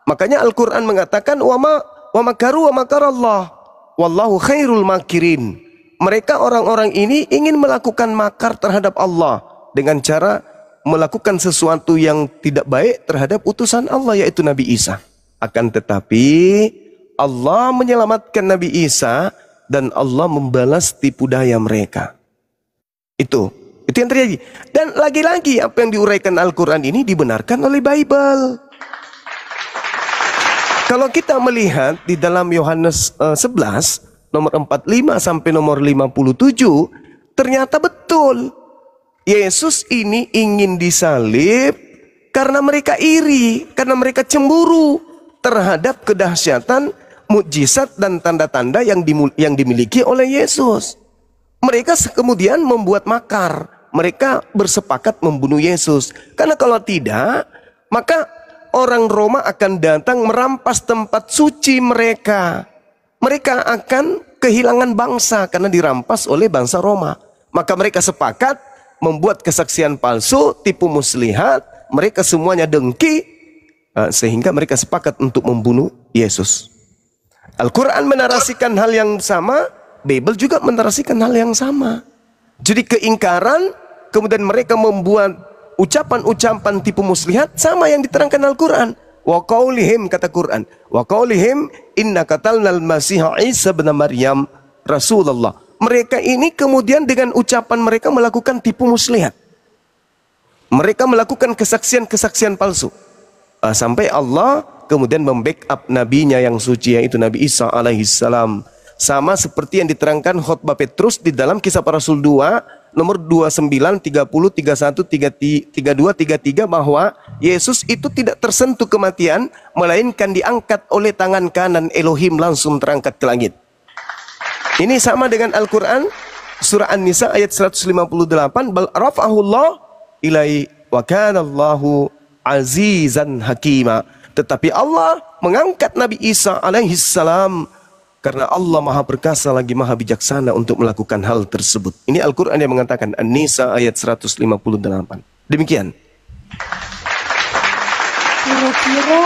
Makanya Al-Quran mengatakan wa makaru wa makarallah wallahu khairul makirin. Mereka orang-orang ini ingin melakukan makar terhadap Allah dengan cara melakukan sesuatu yang tidak baik terhadap utusan Allah, yaitu Nabi Isa. Akan tetapi Allah menyelamatkan Nabi Isa dan Allah membalas tipu daya mereka. Itu yang terjadi. Dan lagi-lagi apa yang diuraikan Al-Quran ini dibenarkan oleh Bible. Kalau kita melihat di dalam Yohanes 11 nomor 45 sampai nomor 57, ternyata betul Yesus ini ingin disalib karena mereka iri, karena mereka cemburu terhadap kedahsyatan mukjizat dan tanda-tanda yang dimiliki oleh Yesus. Mereka kemudian membuat makar. Mereka bersepakat membunuh Yesus. Karena kalau tidak, maka orang Roma akan datang merampas tempat suci mereka. Mereka akan kehilangan bangsa karena dirampas oleh bangsa Roma. Maka mereka sepakat membuat kesaksian palsu, tipu muslihat. Mereka semuanya dengki, sehingga mereka sepakat untuk membunuh Yesus. Al-Quran menarasikan hal yang sama, Bible juga menarasikan hal yang sama. Jadi keingkaran, kemudian mereka membuat ucapan-ucapan tipu muslihat sama yang diterangkan Al-Quran. Wa qaulihim, kata Quran, wa qaulihim inna qatalnal masiha Isa bin Maryam Rasulullah. Mereka ini kemudian dengan ucapan mereka melakukan tipu muslihat. Mereka melakukan kesaksian-kesaksian palsu. Sampai Allah kemudian membackup nabinya yang suci, yaitu Nabi Isa alaihissalam. Sama seperti yang diterangkan khotbah Petrus di dalam Kisah Para Rasul 2 nomor 29, 30, 31, 32, 33, bahwa Yesus itu tidak tersentuh kematian, melainkan diangkat oleh tangan kanan Elohim, langsung terangkat ke langit. Ini sama dengan Al-Quran surah An-Nisa ayat 158, bal rafa'ahullah ilai wa kanallahu azizan hakima. Tetapi Allah mengangkat Nabi Isa alaihissalam karena Allah maha perkasa lagi maha bijaksana untuk melakukan hal tersebut. Ini Al-Quran yang mengatakan, An-Nisa ayat 158. Demikian. Kira-kira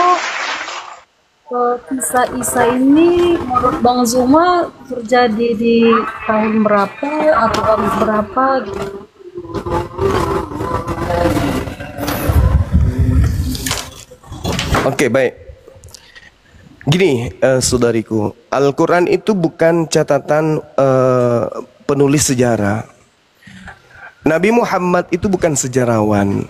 kisah Isa ini menurut Bang Zuma terjadi di tahun berapa atau abad berapa gitu? Oke, baik. Gini, saudariku, Al-Quran itu bukan catatan penulis sejarah. Nabi Muhammad itu bukan sejarawan.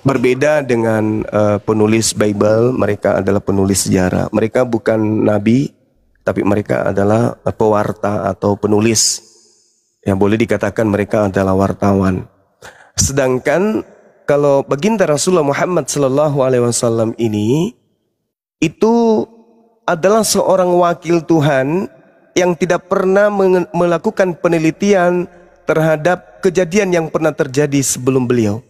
Berbeda dengan penulis Bible, mereka adalah penulis sejarah. Mereka bukan nabi, tapi mereka adalah pewarta atau penulis. Yang boleh dikatakan mereka adalah wartawan. Sedangkan kalau baginda Rasulullah Muhammad SAW ini, itu adalah seorang wakil Tuhan yang tidak pernah melakukan penelitian terhadap kejadian yang pernah terjadi sebelum beliau.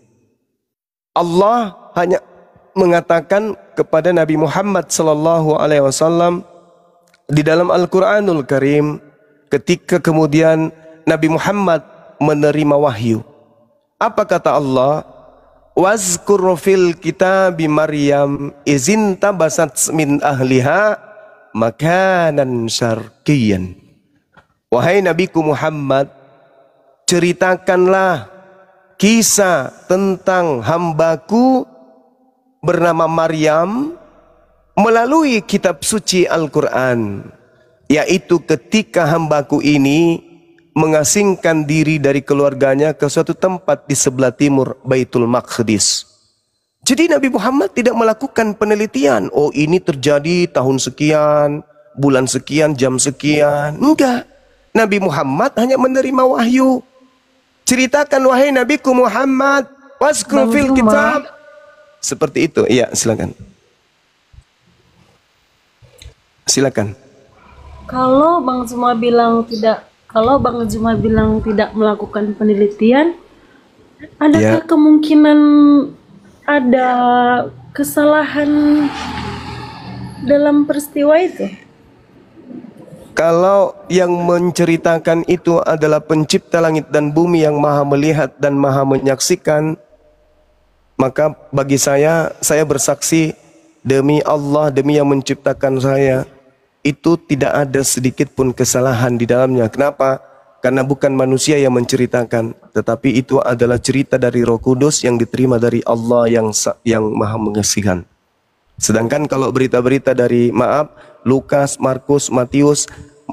Allah hanya mengatakan kepada Nabi Muhammad SAW di dalam Al-Quranul Karim, ketika kemudian Nabi Muhammad menerima wahyu. Apa kata Allah? Wazkur fil kitabi Maryam izin tabasat min ahliha makanan syarqiyan. Wahai Nabiku Muhammad, ceritakanlah kisah tentang hambaku bernama Maryam melalui kitab suci Al-Quran, yaitu ketika hambaku ini mengasingkan diri dari keluarganya ke suatu tempat di sebelah timur Baitul Maqdis. Jadi Nabi Muhammad tidak melakukan penelitian, oh ini terjadi tahun sekian, bulan sekian, jam sekian. Enggak. Nabi Muhammad hanya menerima wahyu. Ceritakan wahai Nabiku Muhammad, wazkur fil kitab. Seperti itu. Iya, silakan. Silakan. Kalau Bang Zuma bilang tidak melakukan penelitian, adakah kemungkinan ada kesalahan dalam peristiwa itu? Kalau yang menceritakan itu adalah pencipta langit dan bumi yang maha melihat dan maha menyaksikan, maka bagi saya bersaksi Demi Allah, demi yang menciptakan saya, itu tidak ada sedikit pun kesalahan di dalamnya. Kenapa? Karena bukan manusia yang menceritakan, tetapi itu adalah cerita dari Roh Kudus yang diterima dari Allah yang Maha Mengasihkan. Sedangkan kalau berita-berita dari Lukas, Markus, Matius,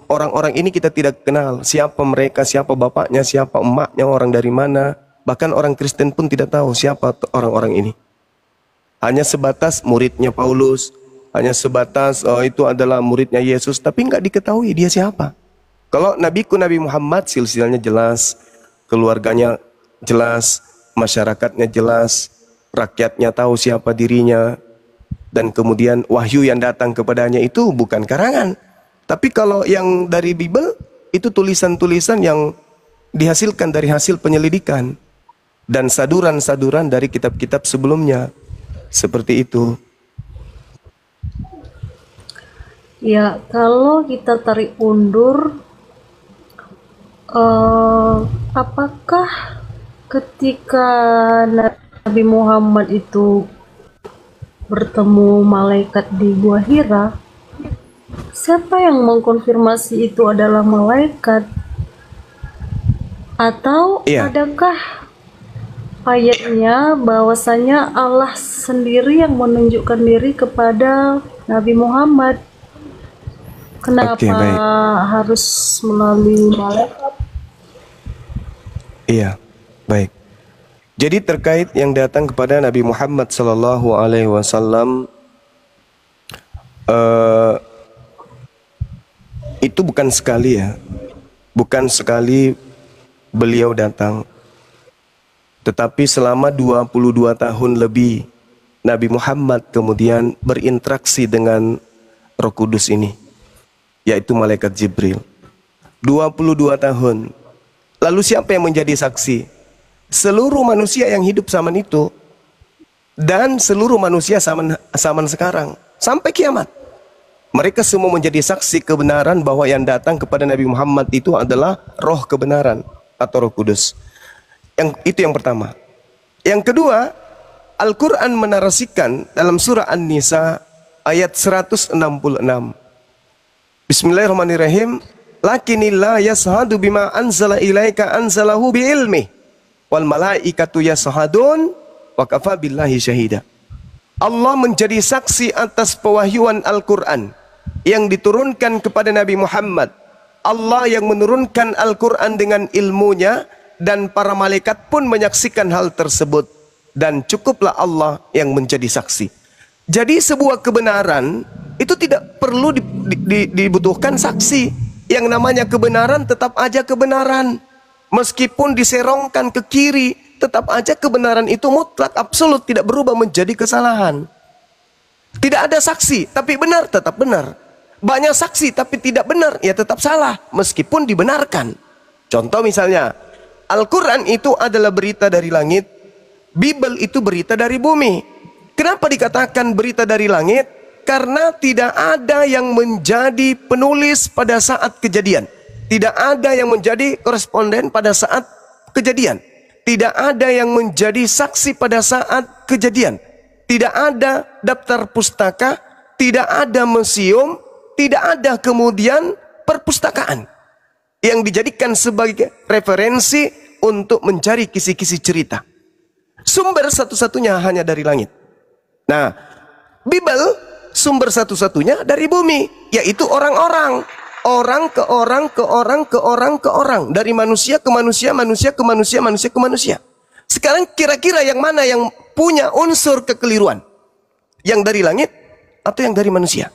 orang-orang ini kita tidak kenal siapa mereka, siapa bapaknya, siapa emaknya, orang dari mana. Bahkan orang Kristen pun tidak tahu siapa orang-orang ini. Hanya sebatas muridnya Paulus, hanya sebatas itu adalah muridnya Yesus, tapi nggak diketahui dia siapa. Kalau Nabi Muhammad silsilahnya jelas, keluarganya jelas, masyarakatnya jelas, rakyatnya tahu siapa dirinya, dan kemudian wahyu yang datang kepadanya itu bukan karangan. Tapi kalau yang dari Bible, itu tulisan-tulisan yang dihasilkan dari hasil penyelidikan dan saduran-saduran dari kitab-kitab sebelumnya. Seperti itu. Ya, kalau kita tarik undur, apakah ketika Nabi Muhammad itu bertemu malaikat di Gua Hira, siapa yang mengkonfirmasi itu adalah malaikat? Atau adakah ayatnya bahwasanya Allah sendiri yang menunjukkan diri kepada Nabi Muhammad? Kenapa harus melalui malaikat? Iya, baik. Jadi terkait yang datang kepada Nabi Muhammad sallallahu alaihi wasallam, itu bukan sekali ya. Bukan sekali beliau datang. Tetapi selama 22 tahun lebih Nabi Muhammad kemudian berinteraksi dengan Roh Kudus ini, yaitu malaikat Jibril. 22 tahun. Lalu siapa yang menjadi saksi? Seluruh manusia yang hidup zaman itu dan seluruh manusia zaman sekarang sampai kiamat. Mereka semua menjadi saksi kebenaran bahwa yang datang kepada Nabi Muhammad itu adalah roh kebenaran atau Roh Kudus. Itu yang pertama. Yang kedua, Al-Quran menarasikan dalam surah An-Nisa ayat 166. Bismillahirrahmanirrahim. Lakinillah yashhadu bima anzala ilaika anzalahu biilmih wal malaikatu yashhadun wa kafa billahi syahida. Allah menjadi saksi atas pewahyuan Al-Quran yang diturunkan kepada Nabi Muhammad. Allah yang menurunkan Al-Quran dengan ilmunya dan para malaikat pun menyaksikan hal tersebut. Dan cukuplah Allah yang menjadi saksi. Jadi sebuah kebenaran itu tidak perlu dibutuhkan saksi. Yang namanya kebenaran tetap aja kebenaran. Meskipun diserongkan ke kiri, tetap aja kebenaran itu mutlak, absolut, tidak berubah menjadi kesalahan. Tidak ada saksi, tapi benar, tetap benar. Banyak saksi, tapi tidak benar, ya tetap salah, meskipun dibenarkan. Contoh misalnya, Al-Quran itu adalah berita dari langit, Bible itu berita dari bumi. Kenapa dikatakan berita dari langit? Karena tidak ada yang menjadi penulis pada saat kejadian. Tidak ada yang menjadi koresponden pada saat kejadian. Tidak ada yang menjadi saksi pada saat kejadian. Tidak ada daftar pustaka, tidak ada museum, tidak ada kemudian perpustakaan yang dijadikan sebagai referensi untuk mencari kisi-kisi cerita. Sumber satu-satunya hanya dari langit. Nah, Bible sumber satu-satunya dari bumi, yaitu orang-orang. Orang ke orang, ke orang, ke orang, ke orang. Dari manusia ke manusia, manusia ke manusia, manusia ke manusia. Sekarang kira-kira yang mana yang punya unsur kekeliruan? Yang dari langit atau yang dari manusia?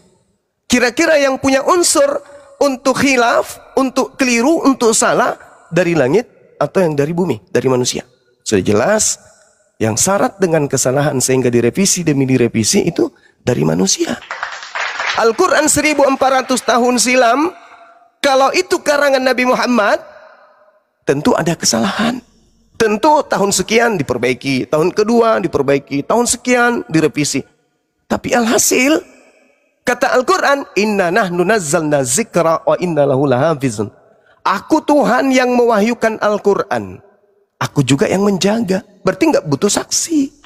Kira-kira yang punya unsur untuk khilaf, untuk keliru, untuk salah, dari langit atau yang dari bumi, dari manusia? Sudah jelas, yang syarat dengan kesalahan sehingga direvisi demi direvisi itu dari manusia. Al-Quran 1400 tahun silam, kalau itu karangan Nabi Muhammad, tentu ada kesalahan. Tentu tahun sekian diperbaiki, tahun kedua diperbaiki, tahun sekian direvisi. Tapi alhasil, kata Al-Quran, inna nahnu nazzalna zikra wa inna lahu lahafizun. Aku Tuhan yang mewahyukan Al-Quran. Aku juga yang menjaga. Berarti nggak butuh saksi.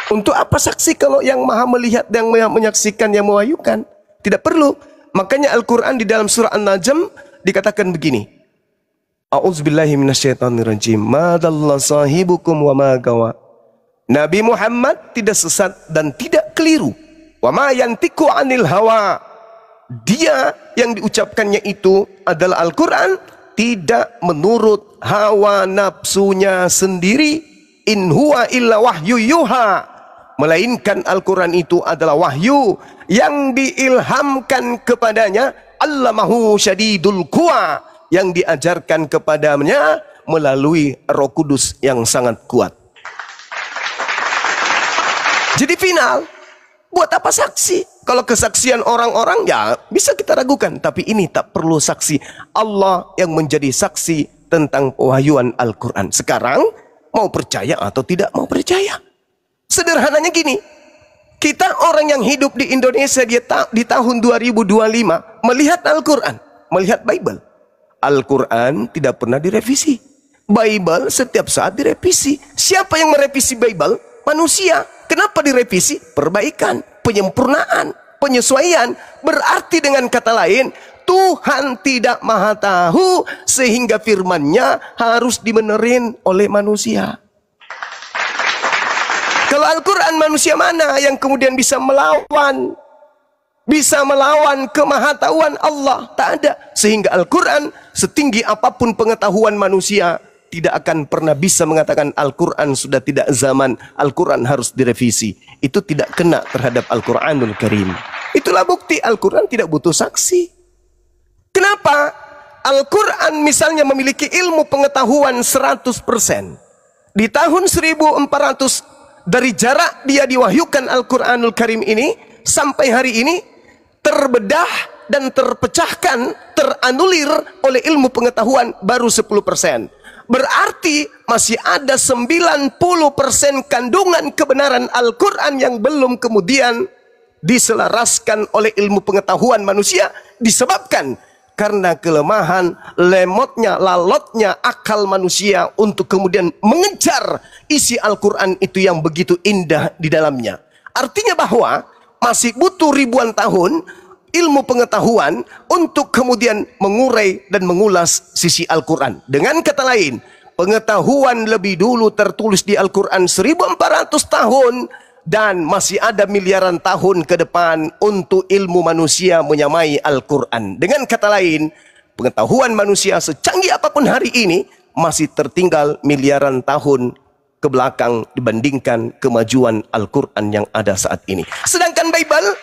Untuk apa saksi kalau yang maha melihat, yang maha menyaksikan, yang mewahyukan? Tidak perlu. Makanya Al-Quran di dalam surah An-Najm dikatakan begini. A'udzubillahi minasyaitonirrajim. Ma dalla sahibukum wa ma gawa. Nabi Muhammad tidak sesat dan tidak keliru. Wa ma yantiqu 'anil hawa. Dia yang diucapkannya itu adalah Al-Quran, tidak menurut hawa nafsunya sendiri. In huwa illa wahyu yuha. Melainkan Al-Quran itu adalah wahyu yang diilhamkan kepadanya. Allamahu syadidul quwa, yang diajarkan kepadanya melalui Roh Kudus yang sangat kuat. Jadi final, buat apa saksi? Kalau kesaksian orang-orang ya bisa kita ragukan. Tapi ini tak perlu saksi. Allah yang menjadi saksi tentang pewahyuan Al-Quran. Sekarang mau percaya atau tidak mau percaya. Sederhananya gini. Kita orang yang hidup di Indonesia di tahun 2025 melihat Al-Quran, melihat Bible. Al-Quran tidak pernah direvisi. Bible setiap saat direvisi. Siapa yang merevisi Bible? Manusia. Kenapa direvisi? Perbaikan, penyempurnaan, penyesuaian. Berarti dengan kata lain, Tuhan tidak maha tahu sehingga firman-Nya harus dibenerin oleh manusia. Kalau Al-Quran, manusia mana yang kemudian bisa melawan kemahatauan Allah? Tak ada. Sehingga Al-Quran setinggi apapun pengetahuan manusia tidak akan pernah bisa mengatakan Al-Quran sudah tidak zaman, Al-Quran harus direvisi. Itu tidak kena terhadap Al-Quranul Karim. Itulah bukti Al-Quran tidak butuh saksi. Kenapa? Al-Quran misalnya memiliki ilmu pengetahuan 100%. Di tahun 1400 dari jarak dia diwahyukan Al-Quranul Karim ini sampai hari ini terbedah dan terpecahkan, teranulir oleh ilmu pengetahuan baru 10%. Berarti masih ada 90% kandungan kebenaran Al-Quran yang belum kemudian diselaraskan oleh ilmu pengetahuan manusia, disebabkan karena kelemahan, lemotnya, lalotnya akal manusia untuk kemudian mengejar isi Al-Quran itu yang begitu indah di dalamnya. Artinya bahwa masih butuh ribuan tahun ilmu pengetahuan untuk kemudian mengurai dan mengulas sisi Al-Quran. Dengan kata lain, pengetahuan lebih dulu tertulis di Al-Quran 1400 tahun dan masih ada miliaran tahun ke depan untuk ilmu manusia menyamai Al-Quran. Dengan kata lain, pengetahuan manusia secanggih apapun hari ini masih tertinggal miliaran tahun ke belakang dibandingkan kemajuan Al-Quran yang ada saat ini. Sedangkan Bible,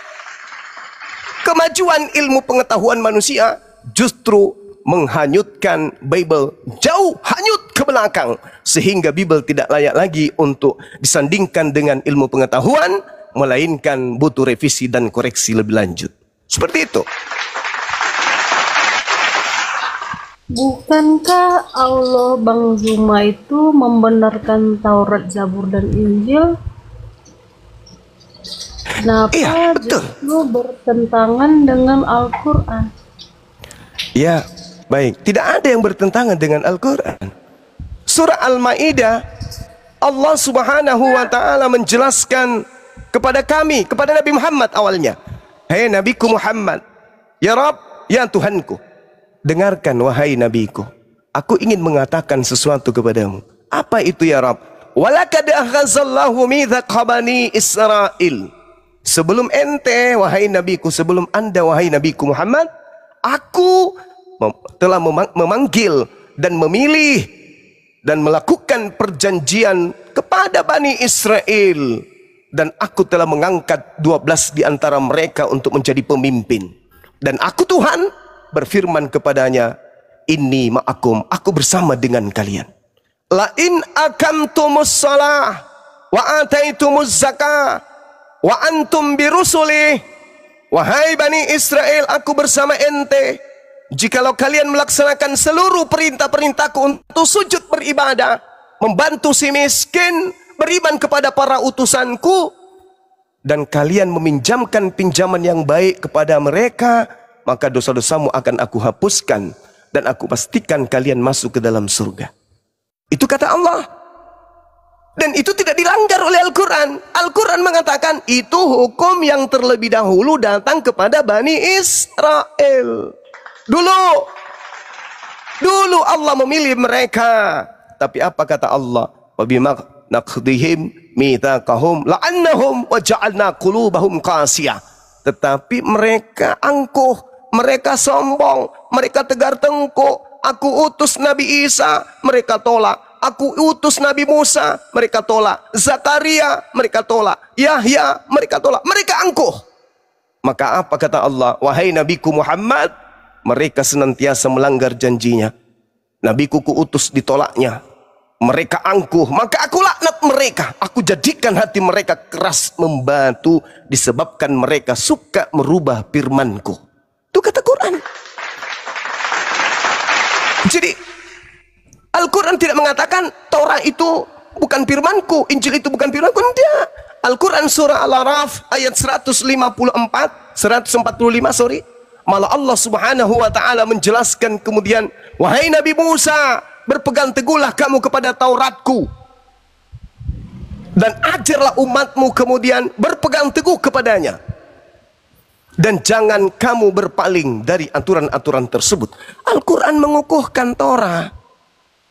kemajuan ilmu pengetahuan manusia justru menghanyutkan Bible jauh hanyut ke belakang, sehingga Bible tidak layak lagi untuk disandingkan dengan ilmu pengetahuan, melainkan butuh revisi dan koreksi lebih lanjut. Seperti itu. Bukankah Allah Bang Zuma itu membenarkan Taurat, Zabur, dan Injil? Kenapa Iya, betul. justru bertentangan dengan Al-Quran? Ya, baik. Tidak ada yang bertentangan dengan Al-Quran. Surah Al-Ma'idah, Allah Subhanahu wa ta'ala menjelaskan kepada kami, kepada Nabi Muhammad awalnya. Hai Nabiku Muhammad, ya Rabb, ya Tuhanku, dengarkan wahai Nabiku, aku ingin mengatakan sesuatu kepadamu. Apa itu ya Rabb? Walakad akhazallahu mithaqa bani Israel. Sebelum ente, wahai Nabiku, sebelum anda, wahai Nabiku Muhammad, aku telah memanggil dan memilih dan melakukan perjanjian kepada Bani Israel. Dan aku telah mengangkat 12 di antara mereka untuk menjadi pemimpin. Dan aku Tuhan berfirman kepadanya, Inni ma'akum, aku bersama dengan kalian. La in akamtumus salah wa ataitumuz zakah wa antum birusuli. Wahai Bani Israel, aku bersama ente. Jikalau kalian melaksanakan seluruh perintah-perintahku untuk sujud beribadah, membantu si miskin, beriman kepada para utusanku, dan kalian meminjamkan pinjaman yang baik kepada mereka, maka dosa-dosamu akan aku hapuskan, dan aku pastikan kalian masuk ke dalam surga. Itu kata Allah. Dan itu tidak dilanggar oleh Al-Quran. Al-Quran mengatakan itu hukum yang terlebih dahulu datang kepada Bani Israel. Dulu Allah memilih mereka. Tapi apa kata Allah? Wabima naqdihim mitsaqahum la'annahum wa ja'alna qulubahum qasiyah. Tetapi mereka angkuh, mereka sombong, mereka tegar tengkuk. Aku utus Nabi Isa, mereka tolak. Aku utus Nabi Musa, mereka tolak. Zakaria, mereka tolak. Yahya, mereka tolak. Mereka angkuh. Maka apa kata Allah? Wahai Nabiku Muhammad, mereka senantiasa melanggar janjinya. Nabiku kuutus ditolaknya. Mereka angkuh, maka aku laknat mereka. Aku jadikan hati mereka keras membatu disebabkan mereka suka merubah firmanku. Itu kata Quran. Jadi Al-Quran tidak mengatakan Taurat itu bukan firmanku, Injil itu bukan firmanku. Tidak. Al-Quran surah Al-Araf ayat 145 sorry. Malah Allah Subhanahu wa taala menjelaskan kemudian, wahai Nabi Musa, berpegang teguhlah kamu kepada Tauratku dan ajarlah umatmu kemudian berpegang teguh kepadanya. Dan jangan kamu berpaling dari aturan-aturan tersebut. Al-Quran mengukuhkan Taurat.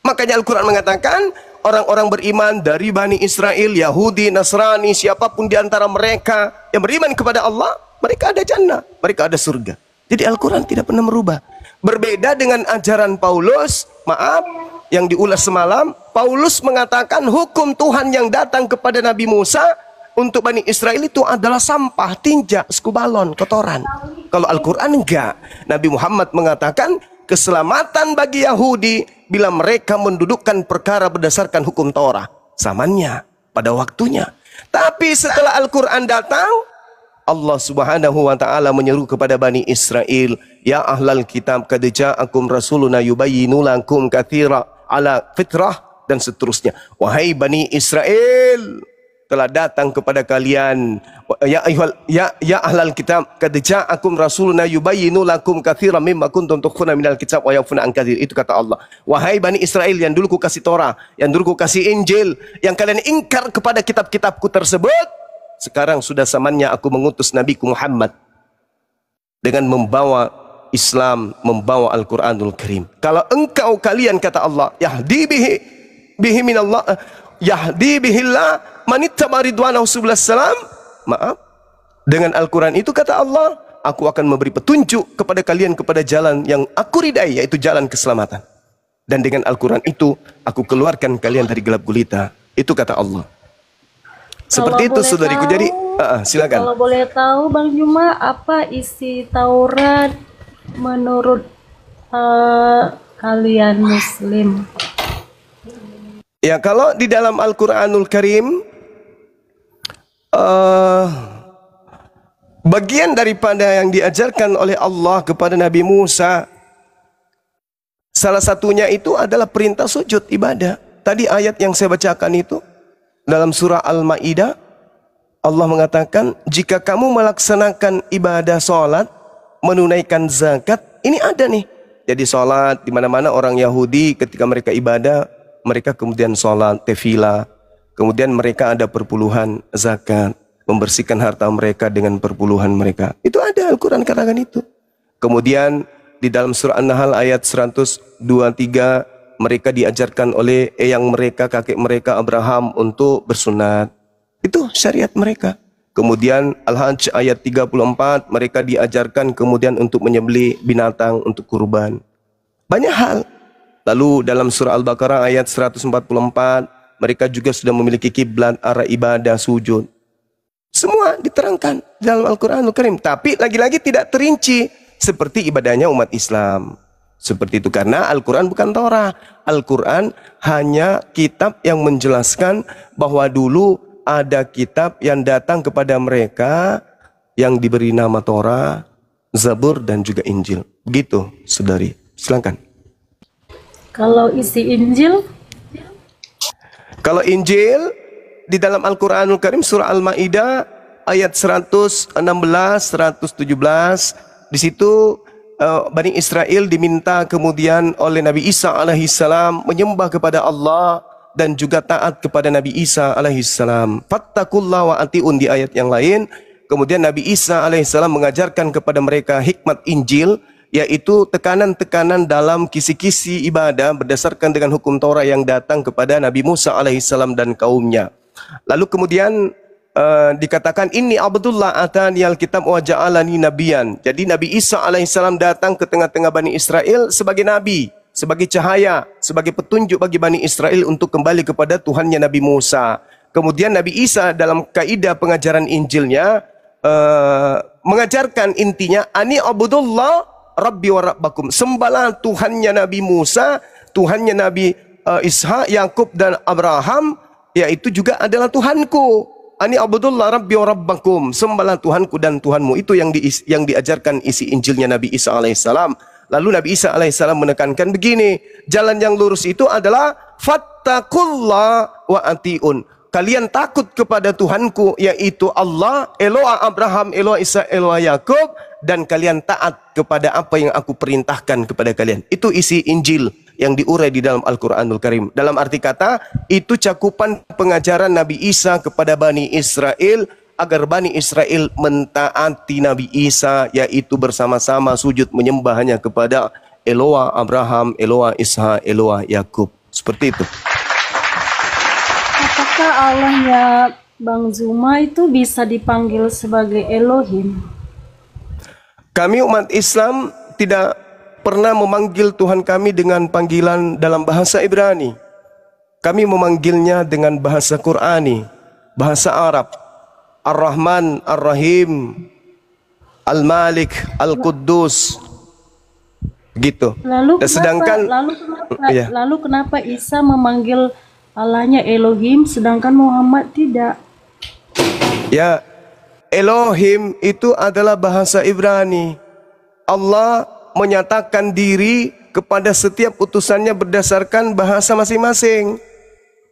Makanya Al-Quran mengatakan orang-orang beriman dari Bani Israel, Yahudi, Nasrani, siapapun di antara mereka yang beriman kepada Allah, mereka ada jannah, mereka ada surga. Jadi Al-Quran tidak pernah merubah. Berbeda dengan ajaran Paulus, maaf, yang diulas semalam, Paulus mengatakan hukum Tuhan yang datang kepada Nabi Musa untuk Bani Israel itu adalah sampah, tinja, skubalon, kotoran. Kalau Al-Quran enggak. Nabi Muhammad mengatakan keselamatan bagi Yahudi bila mereka mendudukkan perkara berdasarkan hukum Taurat. Zamannya, pada waktunya. Tapi setelah Al-Quran datang, Allah Subhanahu wa taala menyeru kepada Bani Israel, ya ahlal kitab qad ja'akum rasuluna yubayyinu lakum katsira ala fitrah, dan seterusnya. Wahai Bani Israel, telah datang kepada kalian, ya ahlal kitab qad ja'akum rasuluna yubayyinu lakum katsiran mimma kuntum tukhfuna minal kitab wa yafuna an katsir. Itu kata Allah. Wahai Bani Israel yang dulu ku kasih Torah, yang dulu ku kasih Injil, yang kalian ingkar kepada kitab-kitabku tersebut, sekarang sudah zamannya aku mengutus Nabiku Muhammad dengan membawa Islam, membawa Al-Quranul Karim. Kalau engkau kalian, kata Allah, yahdi bihi minallah, yahdi bihillah manittaba ridwanahu subulus salam. Maaf, dengan Al-Quran itu kata Allah, aku akan memberi petunjuk kepada kalian kepada jalan yang aku ridai, yaitu jalan keselamatan. Dan dengan Al-Quran itu aku keluarkan kalian dari gelap gulita. Itu kata Allah. Seperti itu saudariku. Jadi silakan. Kalau boleh tahu Bang Juma, apa isi Taurat menurut kalian Muslim? Ya, kalau di dalam Al-Quranul Karim, bagian daripada yang diajarkan oleh Allah kepada Nabi Musa, salah satunya itu adalah perintah sujud ibadah. Tadi ayat yang saya bacakan itu dalam surah Al-Maidah, Allah mengatakan, jika kamu melaksanakan ibadah sholat, menunaikan zakat, ini ada nih. Jadi sholat, di mana-mana orang Yahudi ketika mereka ibadah, mereka kemudian sholat, tefilah, kemudian mereka ada perpuluhan zakat, membersihkan harta mereka dengan perpuluhan mereka. Itu ada, Al-Quran katakan itu. Kemudian di dalam surah An-Nahl ayat 123, mereka diajarkan oleh eyang mereka, kakek mereka Abraham untuk bersunat. Itu syariat mereka. Kemudian Al-Hajj ayat 34, mereka diajarkan kemudian untuk menyembelih binatang untuk kurban. Banyak hal. Lalu dalam surah Al-Baqarah ayat 144, mereka juga sudah memiliki kiblat, arah ibadah, sujud. Semua diterangkan dalam Al-Quranul Karim. Tapi lagi-lagi tidak terinci seperti ibadahnya umat Islam. Seperti itu, karena Al-Quran bukan Taurat. Al-Quran hanya kitab yang menjelaskan bahwa dulu ada kitab yang datang kepada mereka yang diberi nama Taurat, Zabur, dan juga Injil. Begitu, saudari. Silakan. Kalau isi Injil? Kalau Injil, di dalam Al-Quranul Karim surah Al-Maidah ayat 116, 117, di situ Bani Israel diminta kemudian oleh Nabi Isa alaihissalam menyembah kepada Allah dan juga taat kepada Nabi Isa alaihissalam. Fattakullah wa atiun di ayat yang lain. Kemudian Nabi Isa alaihissalam mengajarkan kepada mereka hikmat Injil, yaitu tekanan-tekanan dalam kisi-kisi ibadah berdasarkan dengan hukum Taurat yang datang kepada Nabi Musa alaihissalam dan kaumnya. Lalu kemudian dikatakan ini Abdullah atani alkitab wa ja'alani nabiyan. Jadi Nabi Isa alaihissalam datang ke tengah-tengah Bani Israel sebagai nabi, sebagai cahaya, sebagai petunjuk bagi Bani Israel untuk kembali kepada Tuhannya Nabi Musa. Kemudian Nabi Isa dalam kaidah pengajaran Injilnya mengajarkan intinya ani abudullah rabbi wa rabbakum. Sembahlah Tuhannya Nabi Musa, Tuhannya Nabi Ishak, Yakub dan Abraham, yaitu juga adalah Tuhanku. Ani abudullah rabbi wa rabbakum. Sembahlah Tuhanku dan Tuhanmu. Itu yang diajarkan isi Injilnya Nabi Isa alaihissalam. Lalu Nabi Isa alaihissalam menekankan begini, jalan yang lurus itu adalah fattakullah wa atiun. Kalian takut kepada Tuhanku, yaitu Allah, Eloah Abraham, Eloah Isa, Eloah Yakub, dan kalian taat kepada apa yang aku perintahkan kepada kalian. Itu isi Injil yang diurai di dalam Al-Quranul Karim. Dalam arti kata, itu cakupan pengajaran Nabi Isa kepada Bani Israel, agar Bani Israel mentaati Nabi Isa, yaitu bersama-sama sujud menyembah hanya kepada Eloah Abraham, Eloah Ishak, Eloah Yakub. Seperti itu. Apakah Allahnya Bang Zuma itu bisa dipanggil sebagai Elohim? Kami umat Islam tidak pernah memanggil Tuhan kami dengan panggilan dalam bahasa Ibrani. Kami memanggilnya dengan bahasa Qurani, bahasa Arab. Ar-Rahman, Ar-Rahim, Al-Malik, Al-Quddus. Gitu. Lalu kenapa Isa memanggil Allahnya Elohim sedangkan Muhammad tidak? Ya, Elohim itu adalah bahasa Ibrani. Allah menyatakan diri kepada setiap utusannya berdasarkan bahasa masing-masing.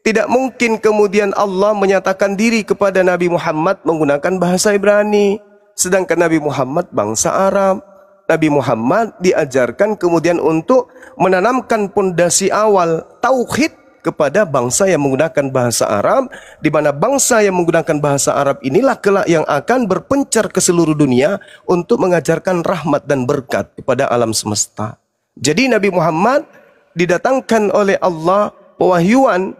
Tidak mungkin kemudian Allah menyatakan diri kepada Nabi Muhammad menggunakan bahasa Ibrani, sedangkan Nabi Muhammad bangsa Arab. Nabi Muhammad diajarkan kemudian untuk menanamkan pondasi awal tauhid kepada bangsa yang menggunakan bahasa Arab, di mana bangsa yang menggunakan bahasa Arab inilah kelak yang akan berpencar ke seluruh dunia untuk mengajarkan rahmat dan berkat kepada alam semesta. Jadi Nabi Muhammad didatangkan oleh Allah pewahyuan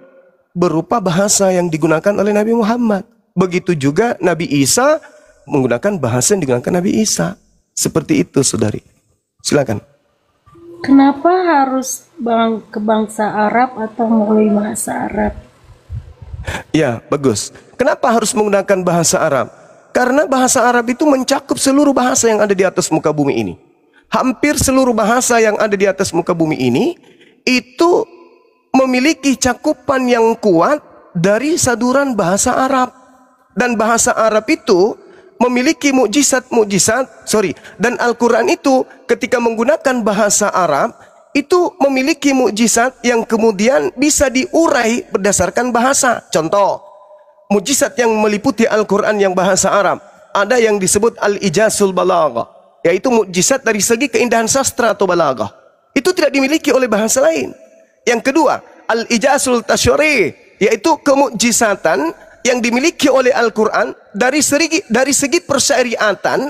berupa bahasa yang digunakan oleh Nabi Muhammad. Begitu juga Nabi Isa menggunakan bahasa yang digunakan Nabi Isa. Seperti itu, saudari. Silakan. Kenapa harus ke bangsa Arab atau melalui bahasa Arab? Ya, bagus. Kenapa harus menggunakan bahasa Arab? Karena bahasa Arab itu mencakup seluruh bahasa yang ada di atas muka bumi ini. Hampir seluruh bahasa yang ada di atas muka bumi ini itu memiliki cakupan yang kuat dari saduran bahasa Arab. Dan bahasa Arab itu memiliki dan Al-Quran itu ketika menggunakan bahasa Arab itu memiliki mukjizat yang kemudian bisa diurai berdasarkan bahasa. Contoh, mukjizat yang meliputi Al-Quran yang bahasa Arab, ada yang disebut Al-Ijazul Balaghah, yaitu mukjizat dari segi keindahan sastra atau balaghah. Itu tidak dimiliki oleh bahasa lain. Yang kedua, Al-Ijazul Tashri', yaitu kemukjizatan yang dimiliki oleh Al-Quran dari segi persyariatan,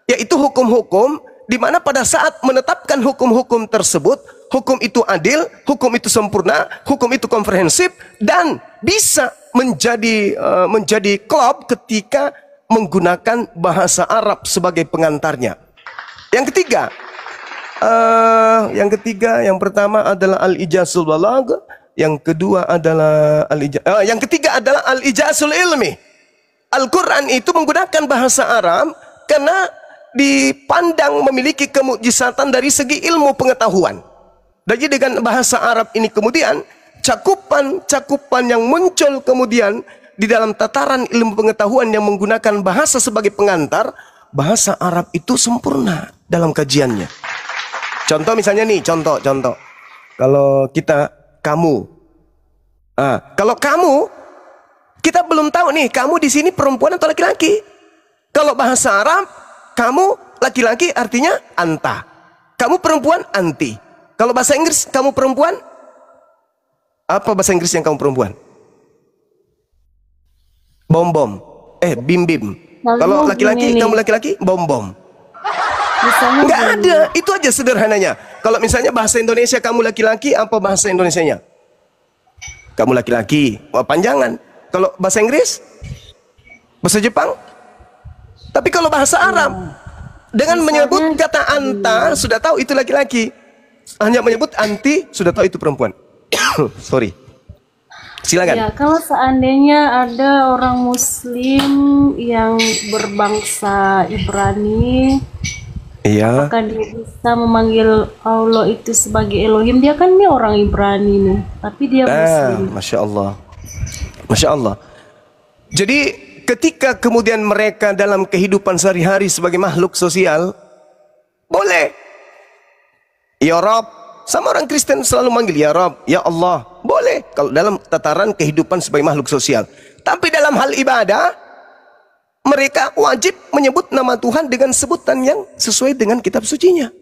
yaitu hukum-hukum, di mana pada saat menetapkan hukum-hukum tersebut, hukum itu adil, hukum itu sempurna, hukum itu komprehensif, dan bisa menjadi klop ketika menggunakan bahasa Arab sebagai pengantarnya. Yang ketiga, yang pertama adalah Al-Ijazul Balaghah. Yang kedua adalah yang ketiga adalah Al-Ijazul Ilmi. Al-Quran itu menggunakan bahasa Arab karena dipandang memiliki kemukjizatan dari segi ilmu pengetahuan. Jadi dengan bahasa Arab ini kemudian cakupan yang muncul kemudian di dalam tataran ilmu pengetahuan yang menggunakan bahasa sebagai pengantar, bahasa Arab itu sempurna dalam kajiannya. Contoh misalnya nih, contoh. Kalau kamu. Kalau kamu, kita belum tahu nih, kamu di sini perempuan atau laki-laki. Kalau bahasa Arab, kamu laki-laki artinya anta. Kamu perempuan, anti. Kalau bahasa Inggris, kamu perempuan, Apa bahasa Inggris yang kamu perempuan? Bom-bom. Bim-bim. Kalau laki-laki, kamu laki-laki, bom-bom. Misalnya Nggak gini, ada. Itu aja sederhananya. Kalau misalnya bahasa Indonesia kamu laki-laki, apa bahasa Indonesianya? Kamu laki-laki. Wah, panjangan. Kalau bahasa Inggris? Bahasa Jepang? Tapi kalau bahasa Arab, dengan menyebut kata anta, sudah tahu itu laki-laki. Hanya menyebut anti, sudah tahu itu perempuan. Sorry. Silakan. ya kalau seandainya ada orang Muslim yang berbangsa Ibrani, Iya. apakah dia bisa memanggil Allah itu sebagai Elohim? Dia kan ini orang Ibrani nih, tapi dia Muslim. Masya Allah. Masya Allah. Jadi ketika kemudian mereka dalam kehidupan sehari-hari sebagai makhluk sosial, boleh. Ya Rob, sama orang Kristen selalu manggil ya Rob, ya Allah. Boleh kalau dalam tataran kehidupan sebagai makhluk sosial. Tapi dalam hal ibadah, mereka wajib menyebut nama Tuhan dengan sebutan yang sesuai dengan kitab sucinya.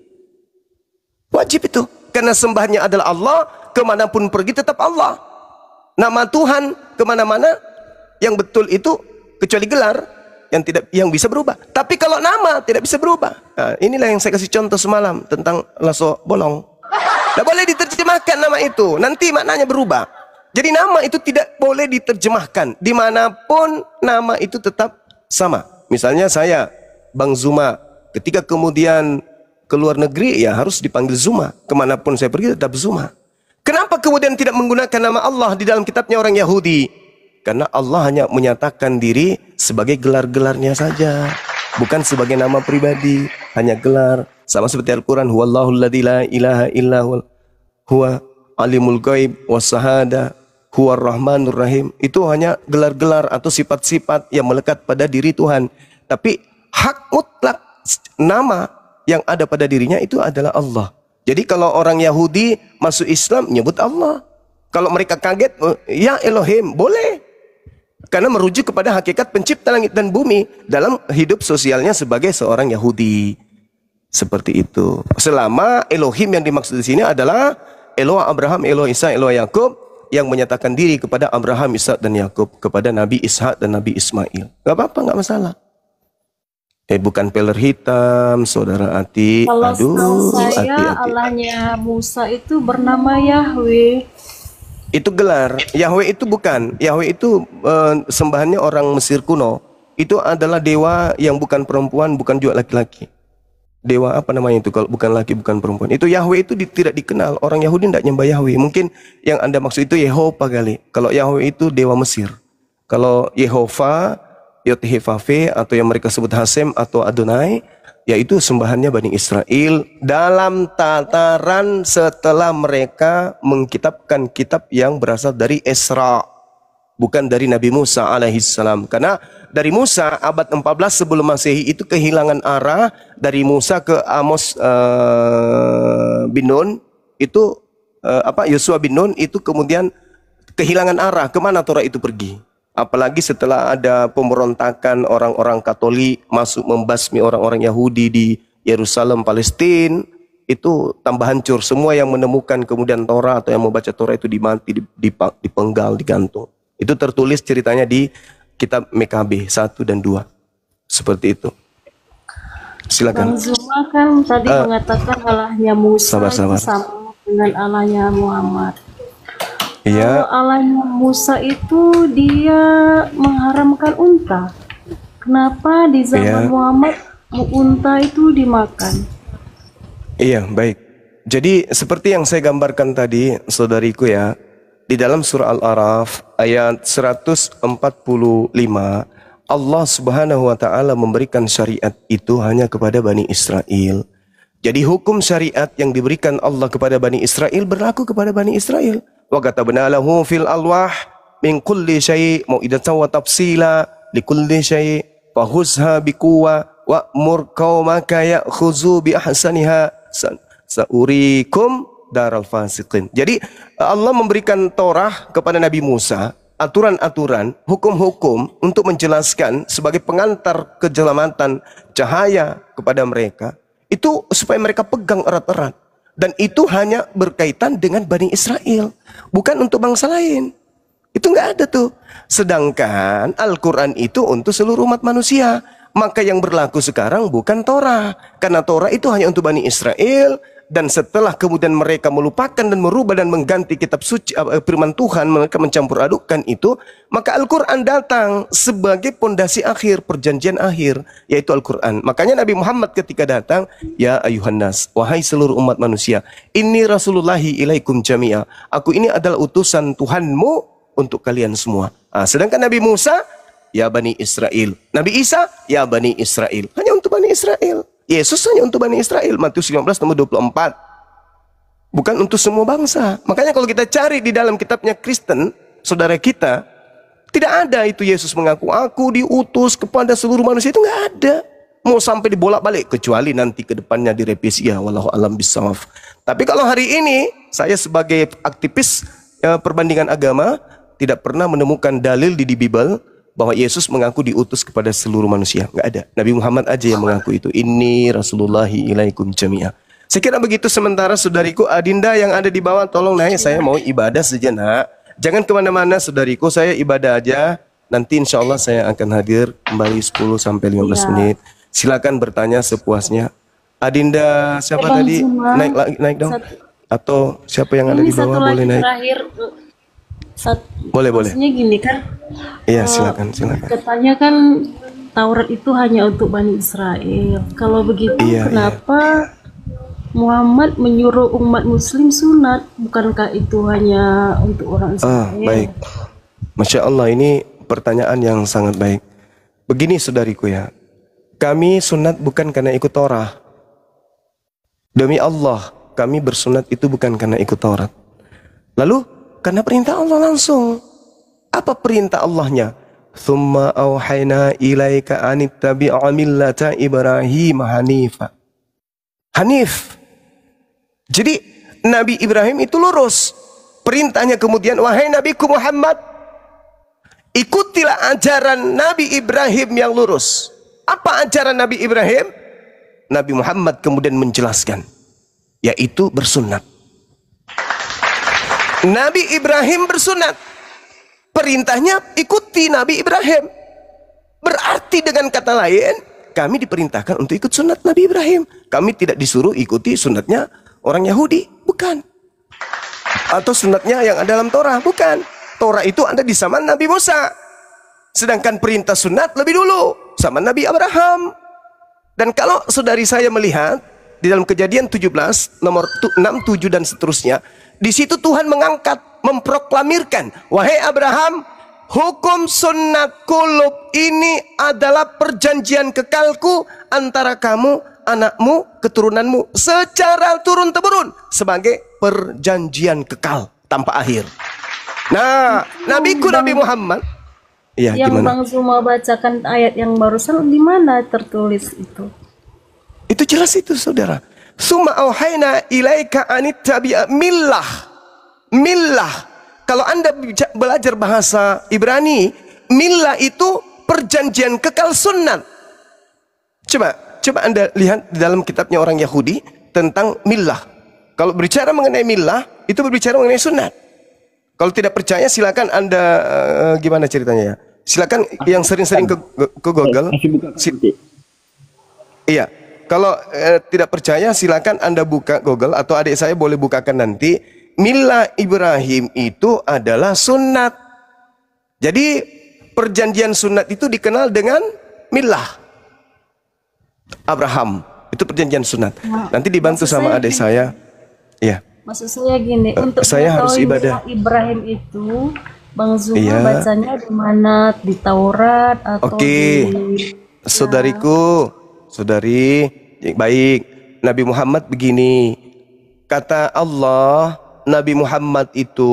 Wajib itu. Karena sembahnya adalah Allah, kemanapun pergi tetap Allah. Nama Tuhan kemana-mana yang betul itu kecuali gelar yang bisa berubah. Tapi kalau nama tidak bisa berubah. Nah, inilah yang saya kasih contoh semalam tentang laso bolong. Tidak boleh diterjemahkan nama itu, nanti maknanya berubah. Jadi nama itu tidak boleh diterjemahkan. Dimanapun nama itu tetap sama. Misalnya saya, Bang Zuma, ketika kemudian ke luar negeri ya harus dipanggil Zuma. Kemanapun saya pergi tetap Zuma. Kenapa kemudian tidak menggunakan nama Allah di dalam kitabnya orang Yahudi? Karena Allah hanya menyatakan diri sebagai gelar-gelarnya saja. Bukan sebagai nama pribadi, hanya gelar. Sama seperti Al-Quran, Huwallahul ladzi la ilaha illa huwa alimul ghaib wasyahada huwar rahmanur rahim. Itu hanya gelar-gelar atau sifat-sifat yang melekat pada diri Tuhan. Tapi hak mutlak nama yang ada pada dirinya itu adalah Allah. Jadi kalau orang Yahudi masuk Islam nyebut Allah. Kalau mereka kaget, ya Elohim, boleh. Karena merujuk kepada hakikat pencipta langit dan bumi dalam hidup sosialnya sebagai seorang Yahudi. Seperti itu. Selama Elohim yang dimaksud di sini adalah Eloah Abraham, Eloah Ishak, Eloah Yakub yang menyatakan diri kepada Abraham, Ishak dan Yakub, kepada Nabi Ishak dan Nabi Ismail. Gak apa-apa, gak masalah. Bukan peler hitam, saudara Ati. Kalau setahu saya Ati. Allahnya Musa itu bernama Yahweh. Itu gelar. Yahweh itu bukan. Yahweh itu sembahannya orang Mesir kuno. Itu adalah dewa yang bukan perempuan, bukan juga laki-laki. Dewa apa namanya itu kalau bukan laki bukan perempuan. Itu Yahweh itu tidak dikenal. Orang Yahudi tidak nyembah Yahweh. Mungkin yang Anda maksud itu Yehova kali. Kalau Yahweh itu dewa Mesir. Kalau Yehova, Yod-Heh-Vav-He atau yang mereka sebut Hasem atau Adonai, yaitu sembahannya Bani Israel dalam tataran setelah mereka mengkitabkan kitab yang berasal dari Esra, bukan dari Nabi Musa alaihissalam. Karena dari Musa abad 14 sebelum Masehi itu kehilangan arah. Dari Musa ke Amos bin Nun itu Yosua bin Nun itu kemudian kehilangan arah, kemana Torah itu pergi. Apalagi setelah ada pemberontakan orang-orang Katolik masuk membasmi orang-orang Yahudi di Yerusalem, Palestina, itu tambah hancur. Semua yang menemukan kemudian Torah atau yang membaca Torah itu dimati, dipenggal, digantung. Itu tertulis ceritanya di kitab MKB 1 dan 2. Seperti itu. Silakan. Bang Zuma kan tadi mengatakan Allahnya Musa sabar. itu sama dengan Allahnya Muhammad. Iya. Kalau Allahnya Musa itu dia mengharamkan unta. Kenapa di zaman Muhammad unta itu dimakan? Iya, baik. Jadi seperti yang saya gambarkan tadi, saudariku ya, di dalam surah Al-A'raf ayat 145, Allah Subhanahu wa taala memberikan syariat itu hanya kepada Bani Israel. Jadi hukum syariat yang diberikan Allah kepada Bani Israel berlaku kepada Bani Israel. Wa katabna lahu fil alwah min kulli syai' mau'idatan wa tafsila likulli syai' fahuzha biquwa wa'mur qaumaka ya'khuzu bi ahsaniha sa'urikum daral fasiqin. Jadi Allah memberikan Torah kepada Nabi Musa, aturan-aturan, hukum-hukum untuk menjelaskan sebagai pengantar keselamatan cahaya kepada mereka. Itu supaya mereka pegang erat-erat. Dan itu hanya berkaitan dengan Bani Israel, bukan untuk bangsa lain. Itu nggak ada tuh. Sedangkan Al-Quran itu untuk seluruh umat manusia. Maka yang berlaku sekarang bukan Torah. Karena Torah itu hanya untuk Bani Israel. Dan setelah kemudian mereka melupakan dan merubah dan mengganti kitab suci firman Tuhan, mereka mencampur adukkan itu, maka Al-Quran datang sebagai pondasi akhir, perjanjian akhir, yaitu Al-Quran. Makanya Nabi Muhammad ketika datang, ya ayuhan nas, wahai seluruh umat manusia, inni rasulullahi ilaikum jami'a, aku ini adalah utusan Tuhanmu untuk kalian semua. Sedangkan Nabi Musa, ya Bani Israel. Nabi Isa, ya Bani Israel. Hanya untuk Bani Israel. Yesus hanya untuk Bani Israel. Matius 15 nomor 24. Bukan untuk semua bangsa. Makanya kalau kita cari di dalam kitabnya Kristen, saudara kita, tidak ada itu Yesus mengaku, aku diutus kepada seluruh manusia. Itu nggak ada. Mau sampai dibolak-balik. Kecuali nanti ke depannya direvisi, ya wallahu alam bisawab. Tapi kalau hari ini, saya sebagai aktivis perbandingan agama, tidak pernah menemukan dalil di Bible bahwa Yesus mengaku diutus kepada seluruh manusia. Nggak ada. Nabi Muhammad aja yang mengaku itu. Inni rasulullahi ilaikum jami'a. Saya kira begitu. Sementara saudariku Adinda yang ada di bawah, tolong naik. Saya mau ibadah sejenak. Jangan kemana-mana saudariku. Saya ibadah aja. Nanti insya Allah saya akan hadir kembali 10-15 menit. Silakan bertanya sepuasnya. Adinda siapa tadi? Naik dong. Atau siapa yang ada di bawah boleh naik. Terakhir, boleh. maksudnya gini kan, iya silakan. katanya kan Taurat itu hanya untuk Bani Israel. Kalau begitu kenapa Muhammad menyuruh umat muslim sunat? Bukankah itu hanya untuk orang Israel? Baik, Masya Allah, ini pertanyaan yang sangat baik. Begini saudariku ya, kami sunat bukan karena ikut Torah. Demi Allah, kami bersunat itu bukan karena ikut Taurat. Lalu karena perintah Allah langsung. Apa perintah Allahnya? Tsumma auhayna ilaika anittabi'a millata Ibrahim hanifa. Hanif. Jadi Nabi Ibrahim itu lurus. Perintahnya kemudian, wahai Nabiku Muhammad, ikutilah ajaran Nabi Ibrahim yang lurus. Apa ajaran Nabi Ibrahim? Nabi Muhammad kemudian menjelaskan, yaitu bersunat. Nabi Ibrahim bersunat. Perintahnya ikuti Nabi Ibrahim. Berarti dengan kata lain, kami diperintahkan untuk ikut sunat Nabi Ibrahim. Kami tidak disuruh ikuti sunatnya orang Yahudi. Bukan. Atau sunatnya yang ada dalam Torah. Bukan. Torah itu ada di zaman Nabi Musa. Sedangkan perintah sunat lebih dulu. Sama Nabi Abraham. Dan kalau saudari saya melihat, di dalam Kejadian 17, nomor 6, 7 dan seterusnya, di situ Tuhan mengangkat, memproklamirkan, wahai Abraham, hukum sunnat kulub ini adalah perjanjian kekalku antara kamu, anakmu, keturunanmu, secara turun-temurun, sebagai perjanjian kekal tanpa akhir. Nah, Nabiku Nabi Muhammad, ya, yang gimana? Bang Zuma bacakan ayat yang barusan, di mana tertulis itu? Itu jelas itu saudara. Summa auhayna ilaika anittabi'a millah. Millah. Kalau Anda belajar bahasa Ibrani, millah itu perjanjian kekal sunnat. Coba Anda lihat di dalam kitabnya orang Yahudi tentang millah. Kalau berbicara mengenai millah, itu berbicara mengenai sunnat. Kalau tidak percaya silakan Anda gimana ceritanya ya? Silakan yang sering-sering ke Google. Iya. Kalau tidak percaya silakan Anda buka Google atau adik saya boleh bukakan nanti. Millah Ibrahim itu adalah sunnat. Jadi perjanjian sunnat itu dikenal dengan millah Abraham. Itu perjanjian sunat. Nanti dibantu sama adik saya. Iya. Maksud saya gini, untuk saya harus ibadah. Ibrahim itu Bang Zuma bacanya di mana? Di Taurat atau di saudariku, saudari, baik. Nabi Muhammad begini. Kata Allah, Nabi Muhammad itu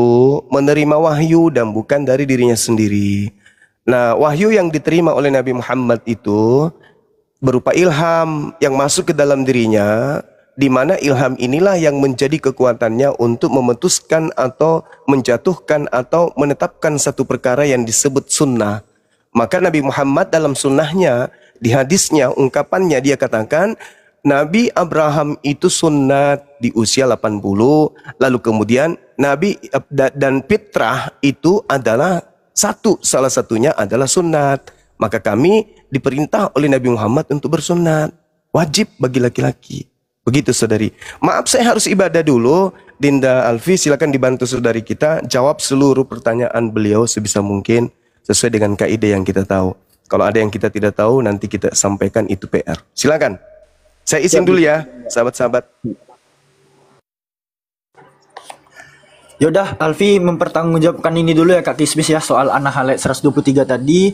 menerima wahyu dan bukan dari dirinya sendiri. Nah, wahyu yang diterima oleh Nabi Muhammad itu berupa ilham yang masuk ke dalam dirinya, di mana ilham inilah yang menjadi kekuatannya untuk memutuskan atau menjatuhkan atau menetapkan satu perkara yang disebut sunnah. Maka Nabi Muhammad dalam sunnahnya, di hadisnya, ungkapannya dia katakan, Nabi Abraham itu sunat di usia 80, lalu kemudian Nabi dan fitrah itu adalah salah satunya adalah sunat. Maka kami diperintah oleh Nabi Muhammad untuk bersunat. Wajib bagi laki-laki. Begitu saudari. Maaf saya harus ibadah dulu. Dinda Alfi silakan dibantu saudari kita jawab seluruh pertanyaan beliau sebisa mungkin sesuai dengan kaidah yang kita tahu. Kalau ada yang kita tidak tahu nanti kita sampaikan, itu PR. Silakan. Saya izin dulu ya, sahabat-sahabat. Yaudah, Alfi mempertanggungjawabkan ini dulu ya Kak Kismis ya, soal An-Nahl ayat 123 tadi.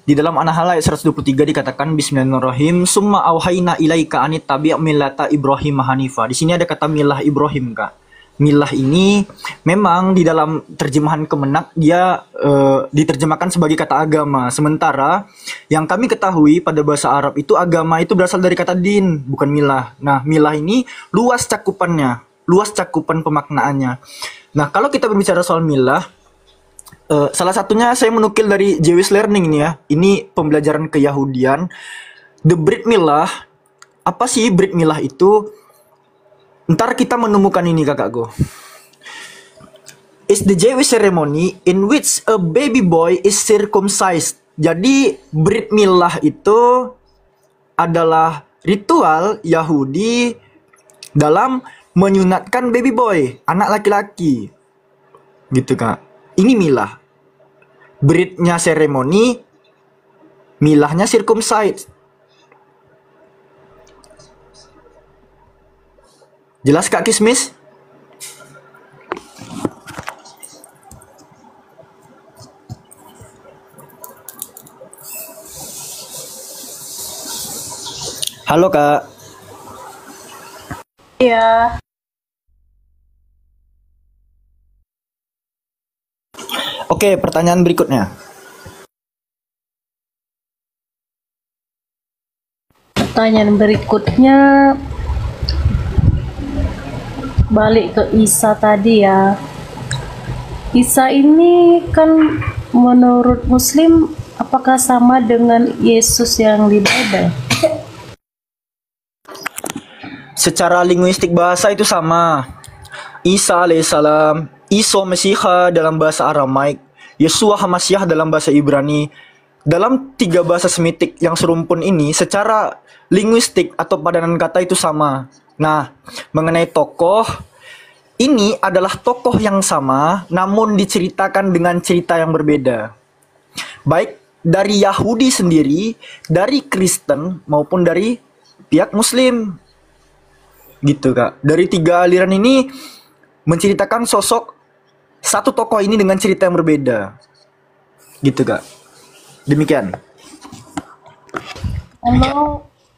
Di dalam An-Nahl ayat 123 dikatakan Bismillahirrahmanirrahim, summa auhayna ilaika anit tabi' millata Ibrahim hanifa. Di sini ada kata milah Ibrahim, Kak. Milah ini memang di dalam terjemahan Kemenak dia diterjemahkan sebagai kata agama. Sementara yang kami ketahui pada bahasa Arab itu agama itu berasal dari kata din, bukan milah. Nah, milah ini luas cakupannya, luas cakupan pemaknaannya. Nah, kalau kita berbicara soal milah, salah satunya saya menukil dari Jewish Learning ini ya. Ini pembelajaran keyahudian. The Brit Milah. Apa sih Brit Milah itu? Ntar kita menemukan ini kakak go. Is the Jewish ceremony in which a baby boy is circumcised. Jadi Brit Milah itu adalah ritual Yahudi dalam menyunatkan baby boy, anak laki-laki. Gitu kak. Ini milah. Britnya seremoni, milahnya circumcised. Jelas Kak Kismis? Halo Kak. Iya. Oke, pertanyaan berikutnya. Pertanyaan berikutnya balik ke Isa tadi ya. Isa ini kan menurut Muslim apakah sama dengan Yesus yang di Bible? Secara linguistik bahasa itu sama. Isa alaihissalam, Iso Mesiha dalam bahasa Aramaik, Yesua Hamasyah dalam bahasa Ibrani. Dalam tiga bahasa Semitik yang serumpun ini secara linguistik atau padanan kata itu sama. Nah, mengenai tokoh, ini adalah tokoh yang sama namun diceritakan dengan cerita yang berbeda. Baik dari Yahudi sendiri, dari Kristen maupun dari pihak Muslim. Gitu Kak. Dari tiga aliran ini menceritakan sosok satu tokoh ini dengan cerita yang berbeda. Gitu Kak. Demikian.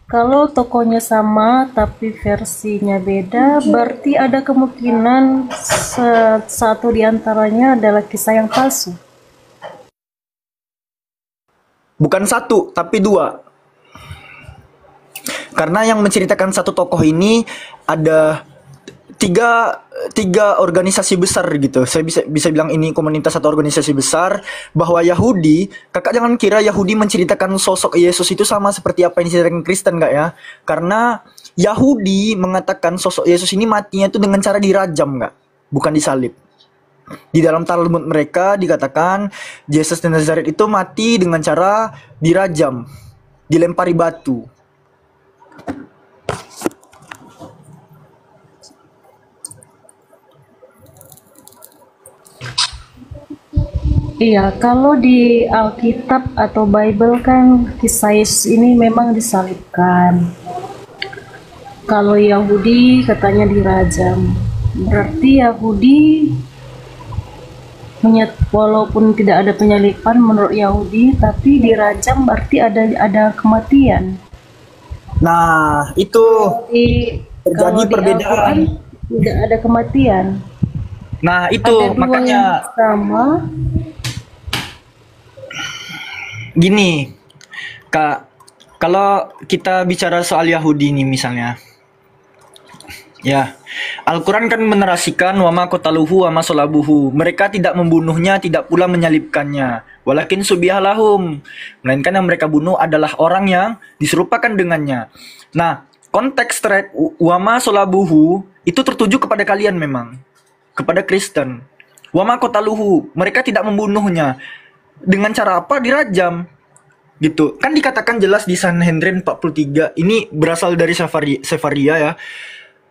Kalau tokohnya sama tapi versinya beda, berarti ada kemungkinan satu di antaranya adalah kisah yang palsu. Bukan satu, tapi dua. Karena yang menceritakan satu tokoh ini ada tiga organisasi besar gitu. Saya bisa bilang ini komunitas atau organisasi besar. Bahwa Yahudi, kakak jangan kira Yahudi menceritakan sosok Yesus itu sama seperti apa yang diceritakan Kristen gak ya. Karena Yahudi mengatakan sosok Yesus ini matinya itu dengan cara dirajam gak, bukan disalib. Di dalam Talmud mereka dikatakan Yesus di Nazaret itu mati dengan cara dirajam, dilempari batu. Iya, kalau di Alkitab atau Bible kan kisah Yesus ini memang disalibkan. Kalau Yahudi katanya dirajam. Berarti Yahudi walaupun tidak ada penyaliban menurut Yahudi, tapi dirajam berarti ada kematian. Nah, itu terjadi perbedaan. Tidak ada kematian. Nah, itu ada makanya sama. Gini, Kak, kalau kita bicara soal Yahudi ini misalnya, ya, Al-Quran kan menerasikan wama qataluhu wama salabuhu. Mereka tidak membunuhnya, tidak pula menyalibkannya. Walakin subiyah lahum. Melainkan yang mereka bunuh adalah orang yang diserupakan dengannya. Nah, konteks threat wama solabuhu itu tertuju kepada kalian memang, kepada Kristen. Wama kotaluhu, mereka tidak membunuhnya. Dengan cara apa? Dirajam. Gitu. Kan dikatakan jelas di Sanhedrin 43, ini berasal dari Sefaria ya.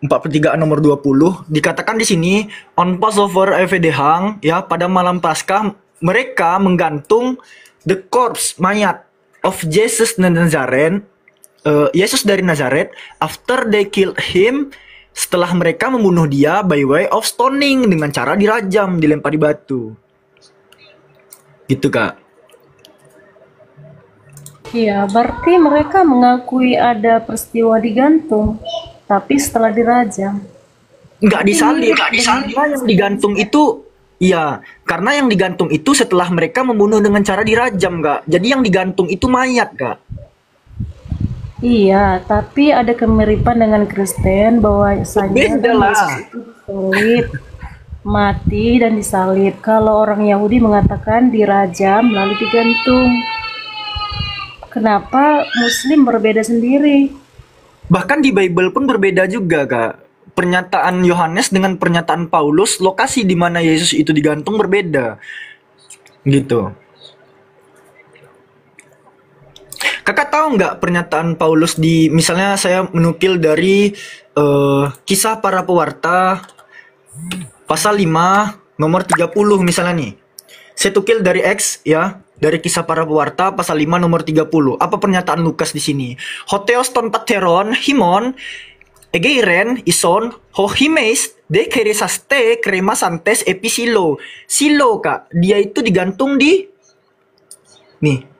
43 nomor 20 dikatakan di sini on Passover Evedehang ya, pada malam Paskah mereka menggantung the corpse, mayat of Jesus Nazareth, Yesus dari Nazaret, after they killed him, setelah mereka membunuh dia by way of stoning, dengan cara dirajam, dilempari batu. Gitu Kak. Iya, berarti mereka mengakui ada peristiwa digantung, tapi setelah dirajam. Nggak disalib. Karena yang digantung itu, ya, karena yang digantung itu setelah mereka membunuh dengan cara dirajam, Kak. Jadi yang digantung itu mayat, Kak. Iya, tapi ada kemiripan dengan Kristen bahwa saja Beda lah. Yesus itu disalib, mati dan disalib. Kalau orang Yahudi mengatakan dirajam lalu digantung. Kenapa Muslim berbeda sendiri? Bahkan di Bible pun berbeda juga, Kak. Pernyataan Yohanes dengan pernyataan Paulus, lokasi di mana Yesus itu digantung berbeda. Gitu. Kakak tahu nggak pernyataan Paulus di, misalnya saya menukil dari Kisah Para Pewarta pasal 5 nomor 30 misalnya nih. Saya tukil dari X ya, dari Kisah Para Pewarta pasal 5 nomor 30. Apa pernyataan Lukas di sini? Hoteos ton pateron himon egeiren ison ho himes de keresaste kremasantes episilo. Silo, Kak. Dia itu digantung di nih.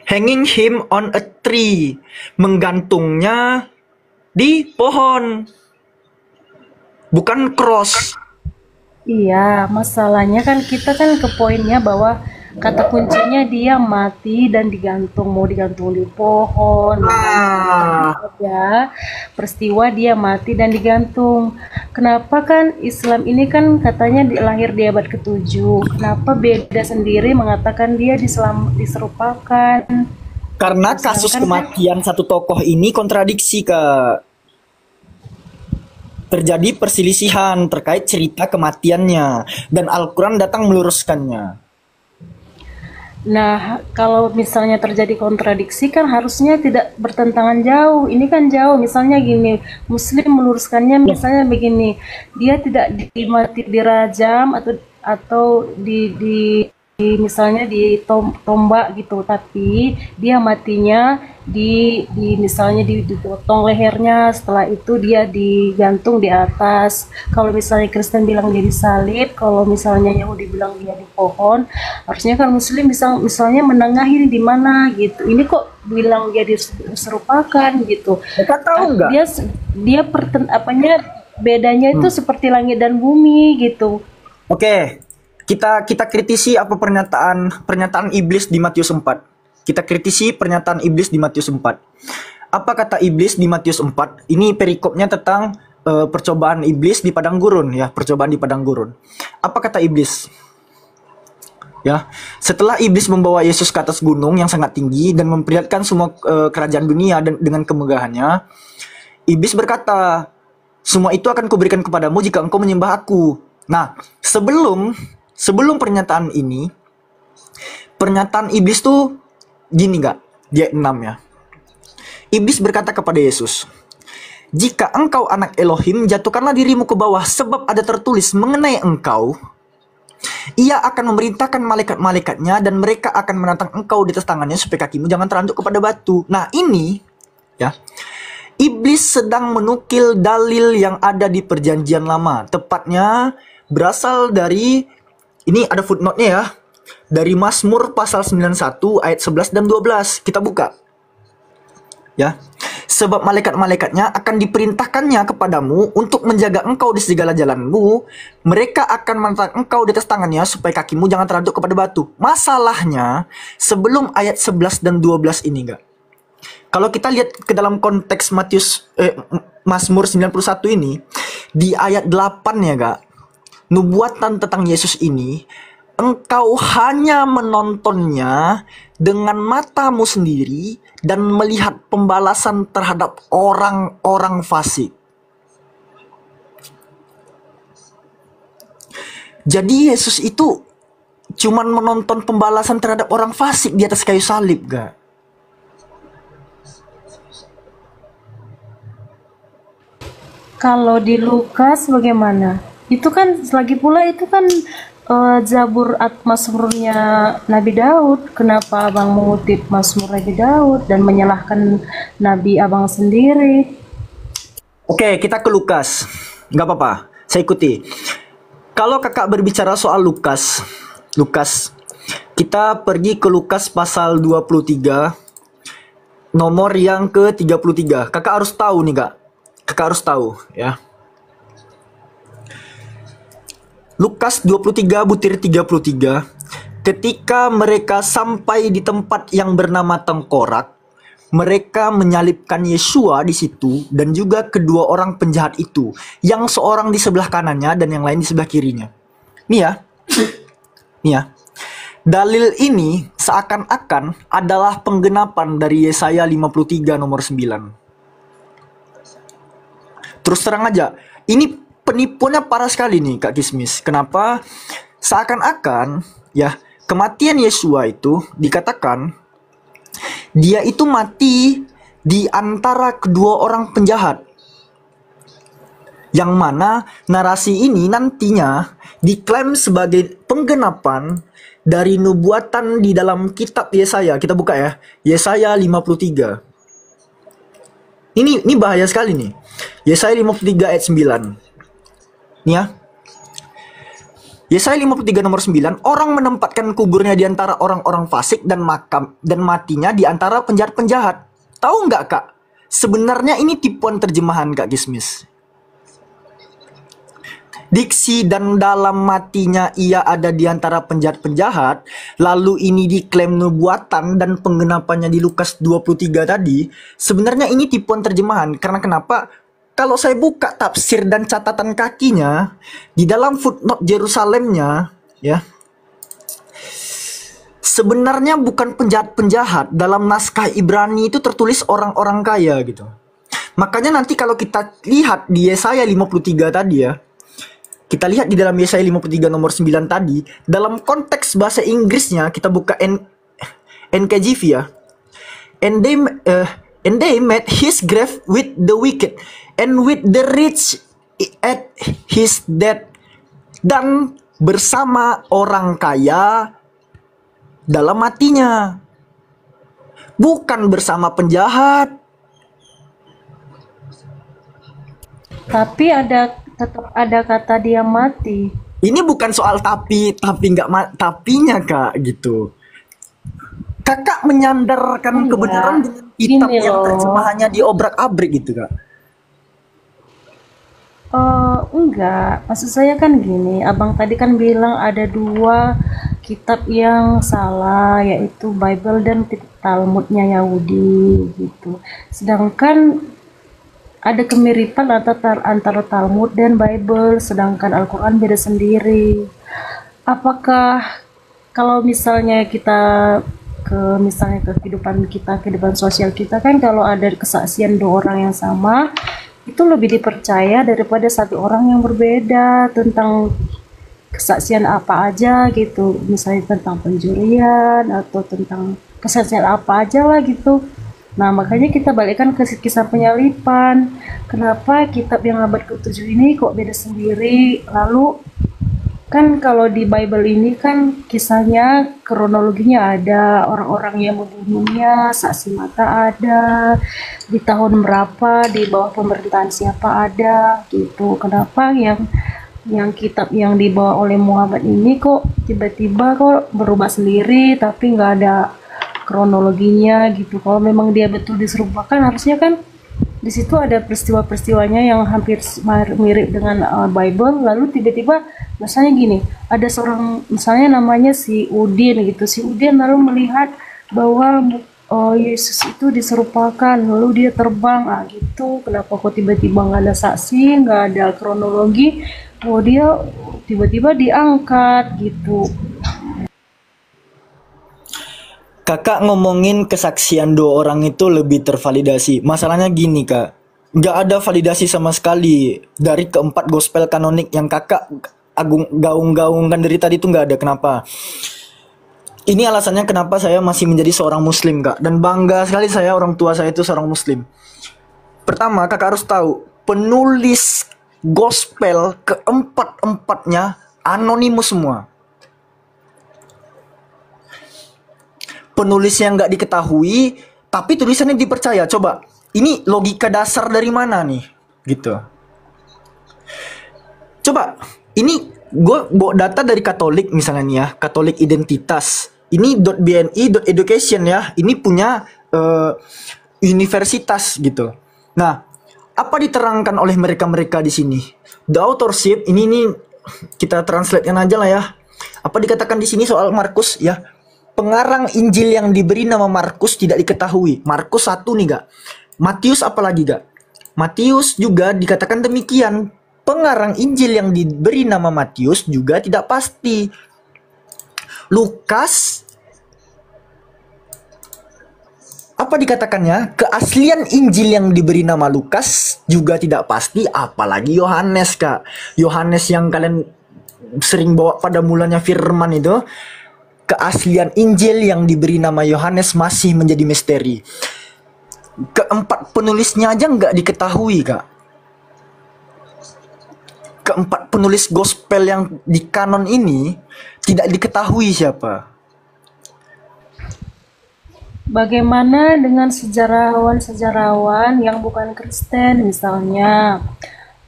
Hanging him on a tree. Menggantungnya di pohon. Bukan cross. Iya, masalahnya kan kita kan ke poinnya bahwa kata kuncinya dia mati dan digantung, mau digantung di pohon, ya, peristiwa dia mati dan digantung. Kenapa kan Islam ini kan katanya lahir di abad ke-7, kenapa beda sendiri mengatakan dia diserupakan? Karena kasus kematian satu tokoh ini kontradiksi, Kak. Terjadi perselisihan terkait cerita kematiannya, dan Al-Quran datang meluruskannya. Nah, kalau misalnya terjadi kontradiksi kan harusnya tidak bertentangan jauh. Ini kan jauh. Misalnya gini, Muslim meluruskannya misalnya begini, dia tidak dirajam atau misalnya ditombak gitu, tapi dia matinya misalnya dipotong lehernya, setelah itu dia digantung di atas. Kalau misalnya Kristen bilang dia disalib, kalau misalnya Yahudi bilang dia di pohon, harusnya kan Muslim bisa misalnya menengahi di mana gitu. Ini kok bilang dia diserupakan gitu. Mereka tahu nggak? Dia bedanya itu seperti langit dan bumi gitu. Oke. Kita kritisi apa pernyataan iblis di Matius 4. Kita kritisi pernyataan iblis di Matius 4. Apa kata iblis di Matius 4? Ini perikopnya tentang percobaan iblis di padang gurun ya, percobaan di padang gurun. Apa kata iblis? Ya, setelah iblis membawa Yesus ke atas gunung yang sangat tinggi dan memperlihatkan semua kerajaan dunia dengan kemegahannya, iblis berkata, "Semua itu akan kuberikan kepadamu jika engkau menyembah aku." Nah, sebelum pernyataan ini, pernyataan iblis tuh gini gak? Di ayat 6 ya. Iblis berkata kepada Yesus, "Jika engkau anak Elohim, jatuhkanlah dirimu ke bawah, sebab ada tertulis mengenai engkau, ia akan memerintahkan malaikat-malaikatnya dan mereka akan menantang engkau di atas tangannya supaya kakimu jangan teranduk kepada batu." Nah ini ya, iblis sedang menukil dalil yang ada di perjanjian lama. Tepatnya berasal dari, ini ada footnote-nya ya, dari Mazmur pasal 91 ayat 11 dan 12. Kita buka. Ya. Sebab malaikat-malaikatnya akan diperintahkannya kepadamu untuk menjaga engkau di segala jalanmu. Mereka akan menantang engkau di atas tangannya supaya kakimu jangan teranduk kepada batu. Masalahnya, sebelum ayat 11 dan 12 ini enggak. Kalau kita lihat ke dalam konteks Mazmur 91 ini, di ayat 8 ya, Kak. Nubuatan tentang Yesus ini engkau hanya menontonnya dengan matamu sendiri dan melihat pembalasan terhadap orang-orang fasik. Jadi Yesus itu cuman menonton pembalasan terhadap orang fasik di atas kayu salib, gak? Kalau di Lukas bagaimana? Itu kan lagi pula itu kan Zabur Mazmurnya Nabi Daud. Kenapa abang mengutip Mazmur Nabi Daud dan menyalahkan Nabi abang sendiri? Oke, kita ke Lukas. Gak apa-apa, saya ikuti. Kalau kakak berbicara soal Lukas, kita pergi ke Lukas pasal 23, nomor yang ke-33. Kakak harus tahu nih, Kak. Kakak harus tahu, ya. Lukas 23 butir 33. Ketika mereka sampai di tempat yang bernama Tengkorak, mereka menyalibkan Yesua di situ dan juga kedua orang penjahat itu, yang seorang di sebelah kanannya dan yang lain di sebelah kirinya. Nih ya. Dalil ini seakan-akan adalah penggenapan dari Yesaya 53 nomor 9. Terus terang aja, ini penipuannya parah sekali nih Kak Kismis. Kenapa? Seakan-akan ya, kematian Yesua itu dikatakan dia itu mati di antara kedua orang penjahat. Yang mana narasi ini nantinya diklaim sebagai penggenapan dari nubuatan di dalam kitab Yesaya. Kita buka ya, Yesaya 53. Ini bahaya sekali nih. Yesaya 53 ayat 9. Nih ya. Yesaya 53 nomor 9, orang menempatkan kuburnya di antara orang-orang fasik dan matinya di antara penjahat-penjahat. Tahu nggak Kak? Sebenarnya ini tipuan terjemahan Kak Kismis. Diksi dan dalam matinya ia ada di antara penjahat-penjahat, lalu ini diklaim nubuatan dan penggenapannya di Lukas 23 tadi. Sebenarnya ini tipuan terjemahan. Karena kenapa? Kalau saya buka tafsir dan catatan kakinya di dalam footnote Yerusalemnya, ya, sebenarnya bukan penjahat-penjahat. Dalam naskah Ibrani itu tertulis orang-orang kaya gitu. Makanya nanti kalau kita lihat di Yesaya 53 tadi ya, kita lihat di dalam Yesaya 53 nomor 9 tadi, dalam konteks bahasa Inggrisnya kita buka NKJV ya. And they made his grave with the wicked and with the rich at his death, dan bersama orang kaya dalam matinya, bukan bersama penjahat. Tapi tetap ada kata dia mati. Ini bukan soal tapi nggak tapinya Kak gitu. Kakak menyandarkan kebenaran dengan kitab yang terjemahannya diobrak-abrik gitu Kak. Enggak, maksud saya kan gini, abang tadi kan bilang ada dua kitab yang salah, yaitu Bible dan Talmudnya Yahudi gitu. Sedangkan ada kemiripan antara Talmud dan Bible, sedangkan Al-Quran beda sendiri. Apakah kalau misalnya kita misalnya kehidupan sosial kita kan, kalau ada kesaksian dua orang yang sama, itu lebih dipercaya daripada satu orang yang berbeda tentang kesaksian apa aja gitu, misalnya tentang pencurian atau tentang kesaksian apa aja lah gitu. Nah makanya kita balikkan ke kisah penyalipan. Kenapa kitab yang abad ke-7 ini kok beda sendiri? Lalu kan kalau di Bible ini kan kisahnya, kronologinya ada, orang-orang yang membunuhnya, saksi mata ada, di tahun berapa, di bawah pemerintahan siapa ada gitu. Kenapa yang kitab yang dibawa oleh Muhammad ini kok tiba-tiba kok berubah sendiri tapi nggak ada kronologinya gitu? Kalau memang dia betul diserupakan, harusnya kan di situ ada peristiwa-peristiwanya yang hampir mirip dengan Bible. Lalu tiba-tiba misalnya gini, ada seorang misalnya namanya si Udin gitu, si Udin lalu melihat bahwa Yesus itu diserupakan, lalu dia terbang gitu. Kenapa kok tiba-tiba nggak ada saksi, nggak ada kronologi, dia tiba-tiba diangkat gitu. Kakak ngomongin kesaksian dua orang itu lebih tervalidasi. Masalahnya gini kak, nggak ada validasi sama sekali dari keempat gospel kanonik yang kakak gaung-gaungkan dari tadi itu nggak ada. Kenapa? Ini alasannya kenapa saya masih menjadi seorang muslim kak. Dan bangga sekali saya, orang tua saya itu seorang muslim. Pertama, kakak harus tahu, penulis gospel keempat-empatnya anonimus semua. Penulisnya nggak diketahui, tapi tulisannya dipercaya. Coba, ini logika dasar dari mana nih? Gitu. Coba, ini gue bawa data dari Katolik misalnya nih ya, Katolik Identitas. Ini .bni.education ya, ini punya universitas gitu. Nah, apa diterangkan oleh mereka-mereka di sini? The authorship ini kita translatekan aja lah ya. Apa dikatakan di sini soal Markus ya? Pengarang Injil yang diberi nama Markus tidak diketahui. Markus 1 nih gak? Matius apalagi gak? Matius juga dikatakan demikian. Pengarang Injil yang diberi nama Matius juga tidak pasti. Lukas, apa dikatakannya? Keaslian Injil yang diberi nama Lukas juga tidak pasti, apalagi Yohanes kak. Yohanes yang kalian sering bawa pada mulanya firman itu, keaslian Injil yang diberi nama Yohanes masih menjadi misteri. Keempat penulisnya aja nggak diketahui kak. Keempat penulis gospel yang di kanon ini tidak diketahui siapa. Bagaimana dengan sejarawan-sejarawan yang bukan Kristen, misalnya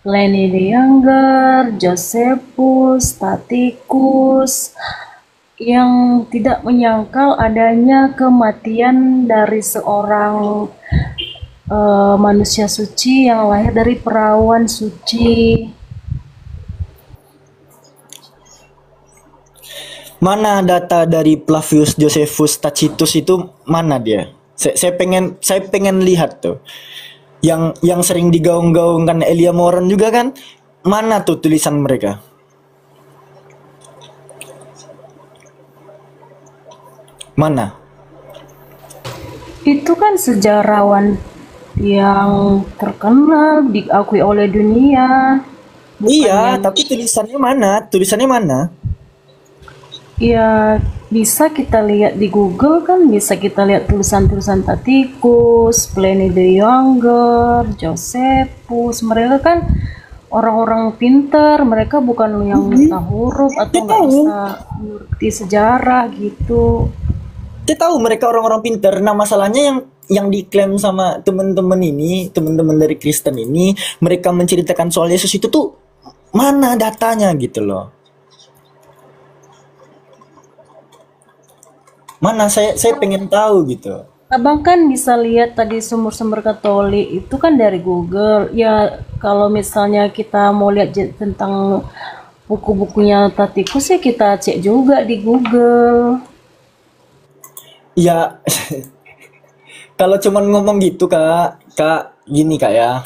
Pliny the Younger, Josephus, Tacitus, yang tidak menyangkal adanya kematian dari seorang manusia suci yang lahir dari perawan suci. Mana data dari Flavius Josephus Tacitus itu, mana dia? Saya pengen lihat tuh. Yang sering digaung-gaungkan Elia Moran juga kan? Mana tuh tulisan mereka? Mana? Itu kan sejarawan yang terkenal, diakui oleh dunia. Iya, tapi tulisannya mana? Tulisannya mana? Ya, bisa kita lihat di Google kan, bisa kita lihat tulisan-tulisan Tacitus, Pliny the Younger, Josephus. Mereka kan orang-orang pintar, mereka bukan yang buta huruf atau nggak bisa mengerti sejarah gitu. Kita tahu mereka orang-orang pintar. Nah, masalahnya yang diklaim sama teman-teman ini, teman-teman dari Kristen ini, mereka menceritakan soal Yesus itu tuh mana datanya gitu loh. Mana saya pengen tahu gitu. Abang kan bisa lihat tadi sumber-sumber Katolik itu kan dari Google. Ya, kalau misalnya kita mau lihat tentang buku-bukunya Tacitus ya kita cek juga di Google. Ya, kalau cuman ngomong gitu kak gini kak ya.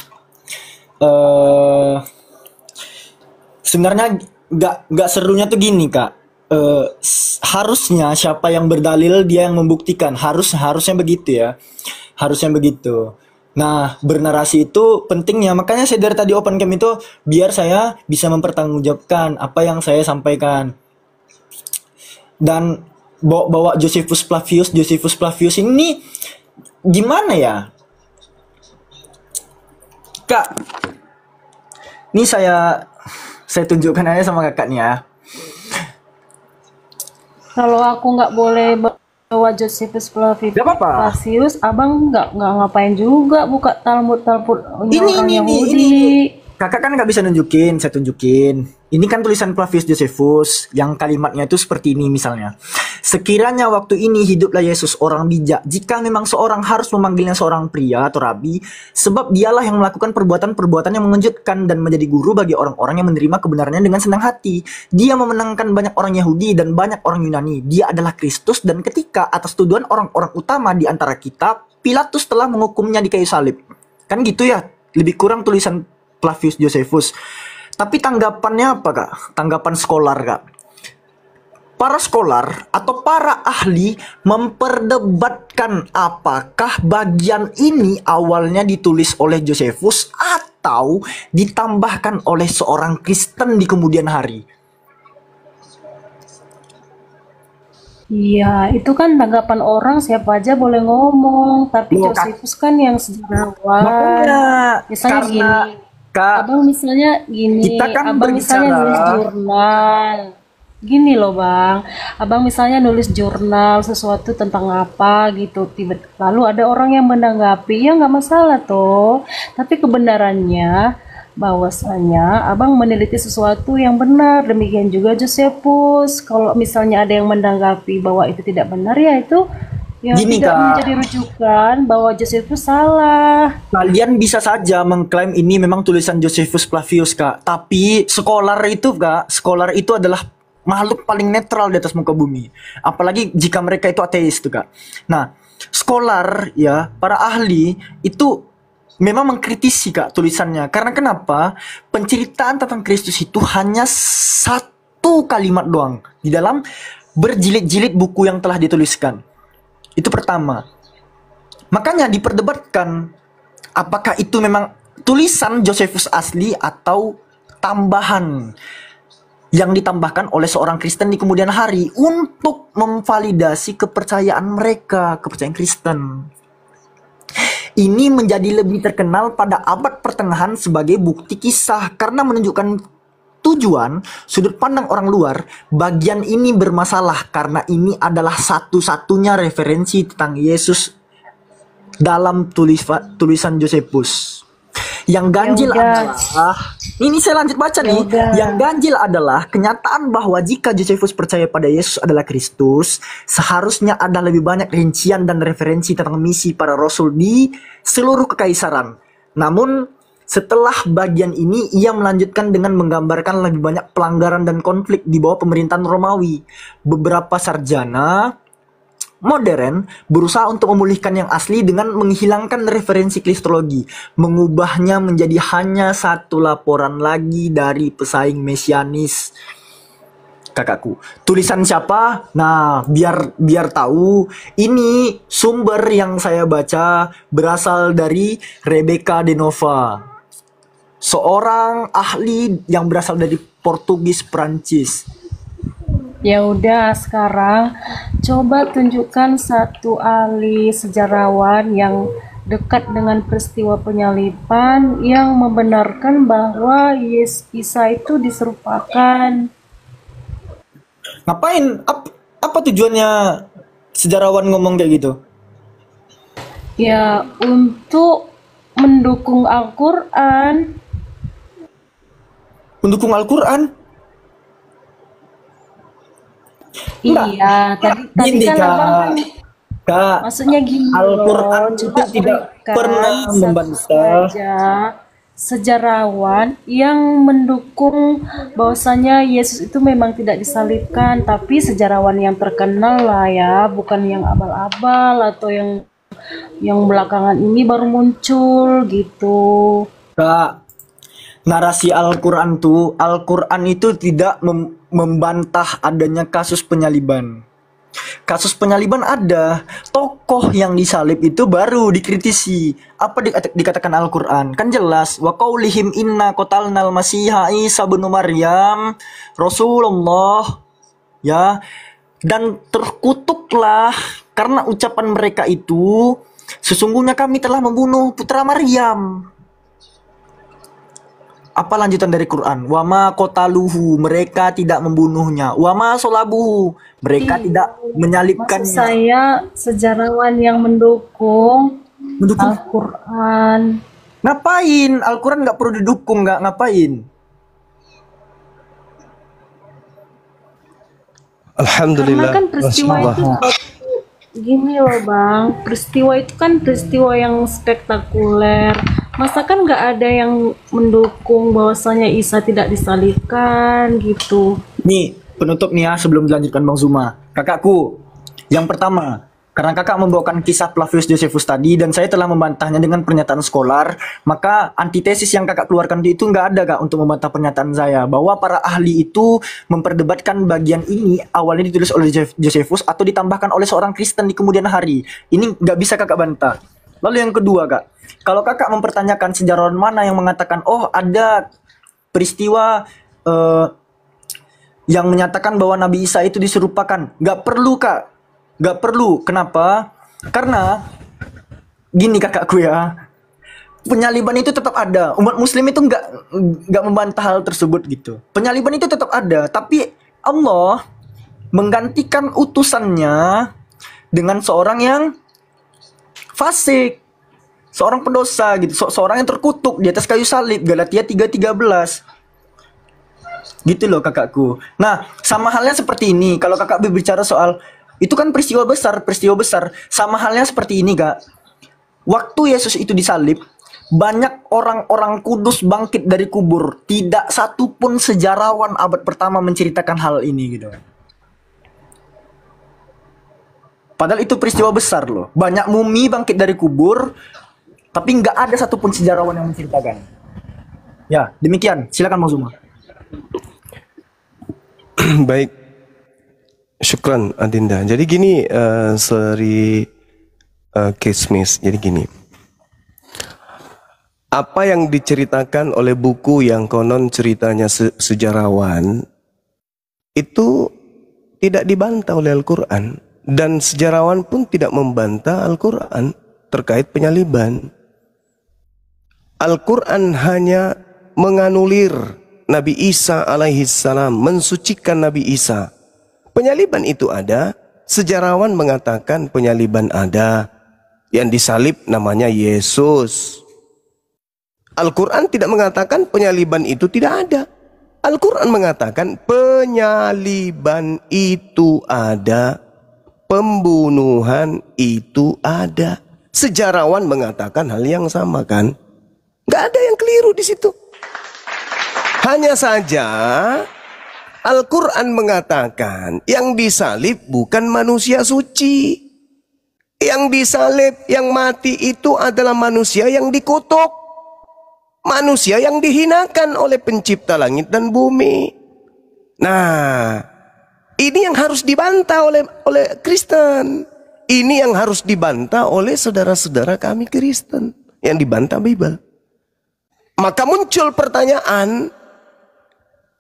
Sebenarnya nggak serunya tuh gini kak. Harusnya siapa yang berdalil dia yang membuktikan, harusnya begitu ya, harusnya begitu. Nah, bernarasi itu pentingnya, makanya saya dari tadi open cam itu biar saya bisa mempertanggungjawabkan apa yang saya sampaikan. Dan bawa Josephus Flavius ini gimana ya kak? Ini saya tunjukkan aja sama kakak nih ya. Kalau aku nggak boleh bawa Josephus Flavius, abang nggak ngapain juga buka Talmud orang Yahudi. Kakak kan nggak bisa nunjukin, saya tunjukin. Ini kan tulisan Flavius Josephus yang kalimatnya itu seperti ini misalnya. Sekiranya waktu ini hiduplah Yesus orang bijak, jika memang seorang harus memanggilnya seorang pria atau rabi, sebab dialah yang melakukan perbuatan-perbuatan yang mengejutkan dan menjadi guru bagi orang-orang yang menerima kebenarannya dengan senang hati. Dia memenangkan banyak orang Yahudi dan banyak orang Yunani. Dia adalah Kristus, dan ketika atas tuduhan orang-orang utama di antara kita, Pilatus telah menghukumnya di kayu salib. Kan gitu ya, lebih kurang tulisan Flavius Josephus. Tapi tanggapannya apa kak? Tanggapan skolar kak? para skolar atau para ahli memperdebatkan apakah bagian ini awalnya ditulis oleh Josephus atau ditambahkan oleh seorang Kristen di kemudian hari. Iya, itu kan tanggapan orang, siapa aja boleh ngomong, tapi Loh, Kak, Josephus kan yang sejarawan. makanya Misalnya karena gini, Kak, abang misalnya gini, kita kan abang misalnya nulis berbicara. jurnal. Gini loh bang, abang misalnya nulis jurnal sesuatu tentang apa gitu, lalu ada orang yang menanggapi, ya nggak masalah toh. Tapi kebenarannya bahwasanya abang meneliti sesuatu yang benar, demikian juga Josephus. Kalau misalnya ada yang menanggapi bahwa itu tidak benar, ya itu ya Gini tidak Kak, menjadi rujukan bahwa Josephus salah. kalian bisa saja mengklaim ini memang tulisan Josephus Flavius Kak, tapi skolar itu adalah makhluk paling netral di atas muka bumi. Apalagi jika mereka itu ateis tuh Kak. Nah, skolar ya, para ahli itu memang mengkritisi Kak tulisannya. Karena kenapa? Penceritaan tentang Kristus itu hanya satu kalimat doang di dalam berjilid-jilid buku yang telah dituliskan. Itu pertama. Makanya diperdebatkan apakah itu memang tulisan Josephus asli atau tambahan yang ditambahkan oleh seorang Kristen di kemudian hari untuk memvalidasi kepercayaan mereka, kepercayaan Kristen. Ini menjadi lebih terkenal pada abad pertengahan sebagai bukti kisah karena menunjukkan tujuan sudut pandang orang luar. Bagian ini bermasalah karena ini adalah satu-satunya referensi tentang Yesus dalam tulisan Josephus. Yang ganjil udah. adalah, ini saya lanjut baca nih. udah. Yang ganjil adalah kenyataan bahwa jika Josephus percaya pada Yesus adalah Kristus, seharusnya ada lebih banyak rincian dan referensi tentang misi para rasul di seluruh kekaisaran. Namun, setelah bagian ini, ia melanjutkan dengan menggambarkan lebih banyak pelanggaran dan konflik di bawah pemerintahan Romawi. Beberapa sarjana modern berusaha untuk memulihkan yang asli dengan menghilangkan referensi kristologi, mengubahnya menjadi hanya satu laporan lagi dari pesaing mesianis. Kakakku, tulisan siapa? Nah, biar tahu, ini sumber yang saya baca berasal dari Rebecca de Nova, seorang ahli yang berasal dari Portugis Prancis. Ya udah, sekarang coba tunjukkan satu ahli sejarawan yang dekat dengan peristiwa penyaliban yang membenarkan bahwa Isa itu diserupakan. Ngapain? Apa tujuannya sejarawan ngomong kayak gitu? Ya, untuk mendukung Al-Quran. Mendukung Al-Quran? Enggak. Iya, tadi Gini, kan abang kan Kak, maksudnya gini Al-Quran loh, itu coba tidak berikan pernah satu membantah. saja sejarawan yang mendukung bahwasanya Yesus itu memang tidak disalibkan, tapi sejarawan yang terkenal lah ya, bukan yang abal-abal atau yang belakangan ini baru muncul gitu. Kak, narasi Al-Quran itu tidak membantah adanya kasus penyaliban. Kasus penyaliban ada, tokoh yang disalib itu baru dikritisi. Apa dikatakan Al-Quran? Kan jelas, wa qaulihim inna qatalnal masiha Isa bin Maryam Rasulullah, ya. Dan terkutuklah karena ucapan mereka itu, sesungguhnya kami telah membunuh putra Maryam. Apa lanjutan dari Quran? Wama kotaluhu, mereka tidak membunuhnya. Wama solabuhu, mereka tidak Maksud menyalibkannya. saya sejarawan yang mendukung Mendukung Al-Quran. ngapain? Al-Quran nggak perlu didukung, nggak ngapain? Karena Alhamdulillah. kan peristiwa Masya itu Allah. gini loh bang, peristiwa itu kan peristiwa yang spektakuler. Masa kan nggak ada yang mendukung bahwasanya Isa tidak disalibkan gitu. Nih, penutup nih ya sebelum dilanjutkan Bang Zuma. Kakakku, yang pertama, Karena kakak membawakan kisah Flavius Josephus tadi dan saya telah membantahnya dengan pernyataan Scholar, maka antitesis yang kakak keluarkan itu nggak ada kak untuk membantah pernyataan saya bahwa para ahli itu memperdebatkan bagian ini awalnya ditulis oleh Josephus atau ditambahkan oleh seorang Kristen di kemudian hari. Ini nggak bisa kakak bantah. Lalu yang kedua kak, kalau kakak mempertanyakan sejarawan mana yang mengatakan oh ada peristiwa yang menyatakan bahwa Nabi Isa itu diserupakan, nggak perlu kak. Gak perlu. Kenapa? Karena gini kakakku ya, penyaliban itu tetap ada. Umat muslim itu nggak membantah hal tersebut gitu. Penyaliban itu tetap ada, tapi Allah menggantikan utusannya dengan seorang yang fasik, seorang pendosa gitu, seorang yang terkutuk di atas kayu salib. Galatia 3:13. Gitu loh kakakku. Nah, sama halnya seperti ini. Kalau kakak berbicara soal itu kan peristiwa besar. Sama halnya seperti ini, Kak. Waktu Yesus itu disalib, banyak orang-orang kudus bangkit dari kubur. Tidak satu pun sejarawan abad pertama menceritakan hal ini gitu. Padahal itu peristiwa besar loh. Banyak mumi bangkit dari kubur, tapi nggak ada satupun sejarawan yang menceritakan. Ya, demikian. Silakan Mas Zuma. Baik. Syukran Adinda. Jadi gini, Seri Kismis. Jadi gini, apa yang diceritakan oleh buku yang konon ceritanya sejarawan itu tidak dibantah oleh Al-Quran, dan sejarawan pun tidak membantah Al-Quran terkait penyaliban. Al-Quran hanya menganulir Nabi Isa alaihissalam, mensucikan Nabi Isa. Penyaliban itu ada, sejarawan mengatakan penyaliban ada, yang disalib namanya Yesus. Al-Quran tidak mengatakan penyaliban itu tidak ada. Al-Quran mengatakan penyaliban itu ada, pembunuhan itu ada. Sejarawan mengatakan hal yang sama kan? Gak ada yang keliru di situ. Hanya saja Al-Quran mengatakan yang disalib bukan manusia suci. Yang disalib, yang mati itu adalah manusia yang dikutuk. Manusia yang dihinakan oleh pencipta langit dan bumi. Nah, ini yang harus dibantah oleh Kristen. Ini yang harus dibantah oleh saudara-saudara kami Kristen. Yang dibantah Bible. Maka muncul pertanyaan,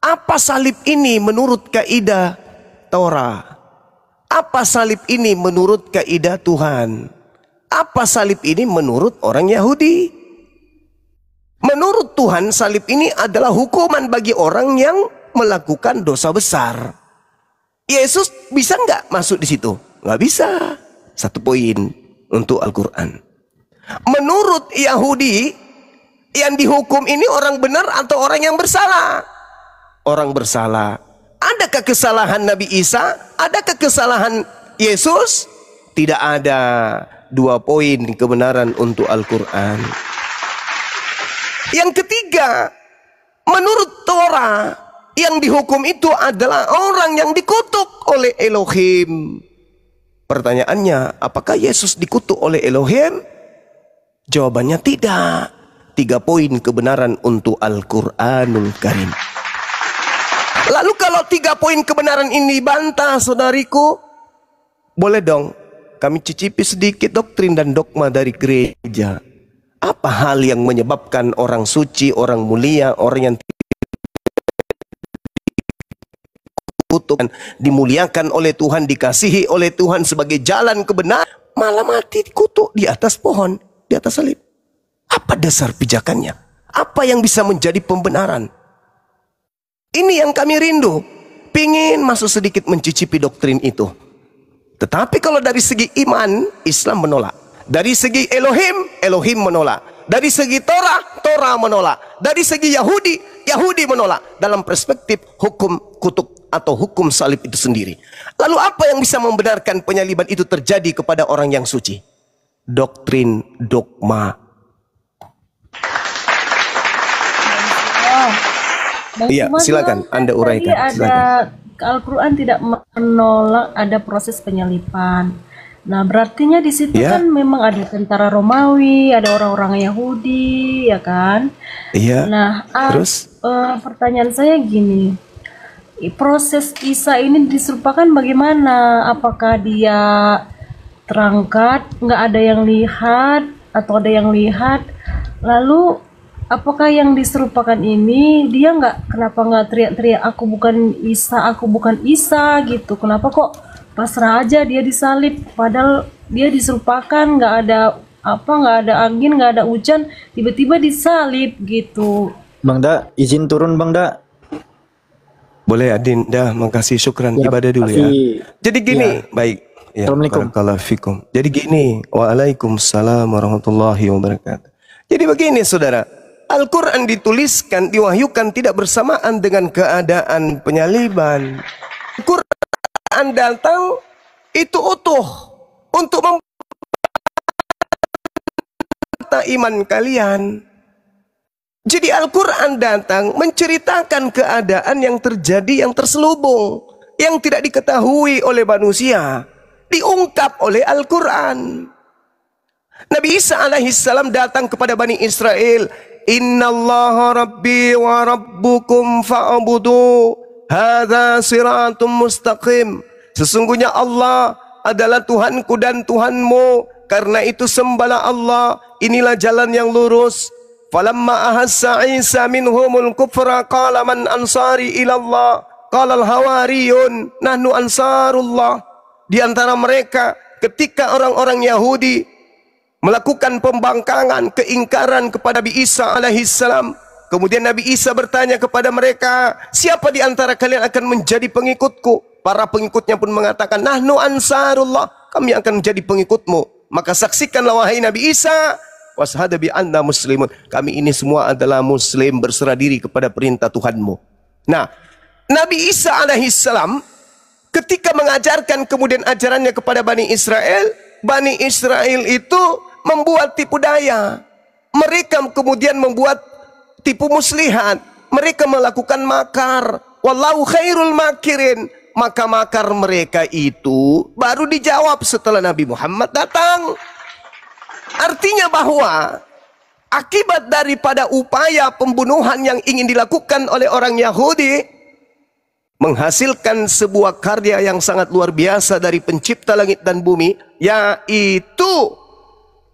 apa salib ini menurut kaidah Torah? Apa salib ini menurut kaidah Tuhan? Apa salib ini menurut orang Yahudi? Menurut Tuhan, salib ini adalah hukuman bagi orang yang melakukan dosa besar. Yesus bisa nggak masuk di situ? Nggak bisa. Satu poin untuk Al-Quran. Menurut Yahudi, yang dihukum ini orang benar atau orang yang bersalah? Orang bersalah. Adakah kesalahan Nabi Isa? Adakah kesalahan Yesus? Tidak ada. 2 poin kebenaran untuk Al-Quran. Yang ketiga, menurut Torah, yang dihukum itu adalah orang yang dikutuk oleh Elohim. Pertanyaannya, apakah Yesus dikutuk oleh Elohim? Jawabannya tidak. 3 poin kebenaran untuk Al-Quranul Karim. Lalu kalau 3 poin kebenaran ini dibantah, saudariku, boleh dong kami cicipi sedikit doktrin dan dogma dari gereja. Apa hal yang menyebabkan orang suci, orang mulia, orang yang dikutuk, dimuliakan oleh Tuhan, dikasihi oleh Tuhan sebagai jalan kebenaran, malah mati dikutuk di atas pohon, di atas salib? Apa dasar pijakannya? Apa yang bisa menjadi pembenaran? Ini yang kami rindu. Pingin masuk sedikit mencicipi doktrin itu. Tetapi kalau dari segi iman, Islam menolak. Dari segi Elohim, Elohim menolak. Dari segi Torah, Torah menolak. Dari segi Yahudi, Yahudi menolak. Dalam perspektif hukum kutuk atau hukum salib itu sendiri. Lalu apa yang bisa membenarkan penyaliban itu terjadi kepada orang yang suci? Doktrin dogma. Iya, silakan Anda uraikan. Ada Al-Quran tidak menolak ada proses penyaliban. Nah, berartinya di situ Ya, kan memang ada tentara Romawi, ada orang-orang Yahudi, ya kan? iya. Nah, Terus, pertanyaan saya gini, proses Isa ini diserupakan bagaimana? Apakah dia terangkat, nggak ada yang lihat, atau ada yang lihat? Lalu, apakah yang diserupakan ini dia kenapa nggak teriak-teriak aku bukan Isa gitu? Kenapa kok pasrah aja dia disalib? Padahal dia diserupakan, nggak ada angin, nggak ada hujan, tiba-tiba disalib gitu. Bang Da, izin turun Bang Da. boleh Adinda, makasih, syukran, Ya, ibadah dulu ya. makasih. Jadi gini, baik. Ya, Assalamualaikum. barakallahu fikum. Jadi gini, waalaikumsalam warahmatullahi wabarakatuh. Jadi begini saudara, Al-Quran dituliskan, diwahyukan tidak bersamaan dengan keadaan penyaliban. Al-Quran datang itu utuh untuk memperta iman kalian. Jadi Al-Quran datang menceritakan keadaan yang terjadi, yang terselubung, yang tidak diketahui oleh manusia, diungkap oleh Al-Quran. Nabi Isa alaihissalam datang kepada Bani Israel, Innallaha rabbi wa rabbukum fa'budu, hadza siratum mustaqim. Sesungguhnya Allah adalah Tuhanku dan Tuhanmu, karena itu sembahlah Allah, inilah jalan yang lurus. Falamma ahassa Isa minhumul kufra qala man ansari ilallah, qala al-hawariyun nahnu ansarullah. Di antara mereka ketika orang-orang Yahudi melakukan pembangkangan, keingkaran kepada Nabi Isa alaihissalam, kemudian Nabi Isa bertanya kepada mereka, siapa di antara kalian akan menjadi pengikutku? Para pengikutnya pun mengatakan, nahnu ansarullah, kami akan menjadi pengikutmu. Maka saksikanlah wahai Nabi Isa, washhadu bi anna muslimun, kami ini semua adalah muslim, berserah diri kepada perintah Tuhanmu. Nah, Nabi Isa alaihissalam ketika mengajarkan kemudian ajarannya kepada Bani Israel itu membuat tipu daya. Mereka kemudian membuat tipu muslihat. Mereka melakukan makar. Wallahu khairul makirin. Maka makar mereka itu baru dijawab setelah Nabi Muhammad datang. Artinya bahwa akibat daripada upaya pembunuhan yang ingin dilakukan oleh orang Yahudi menghasilkan sebuah karya yang sangat luar biasa dari pencipta langit dan bumi, yaitu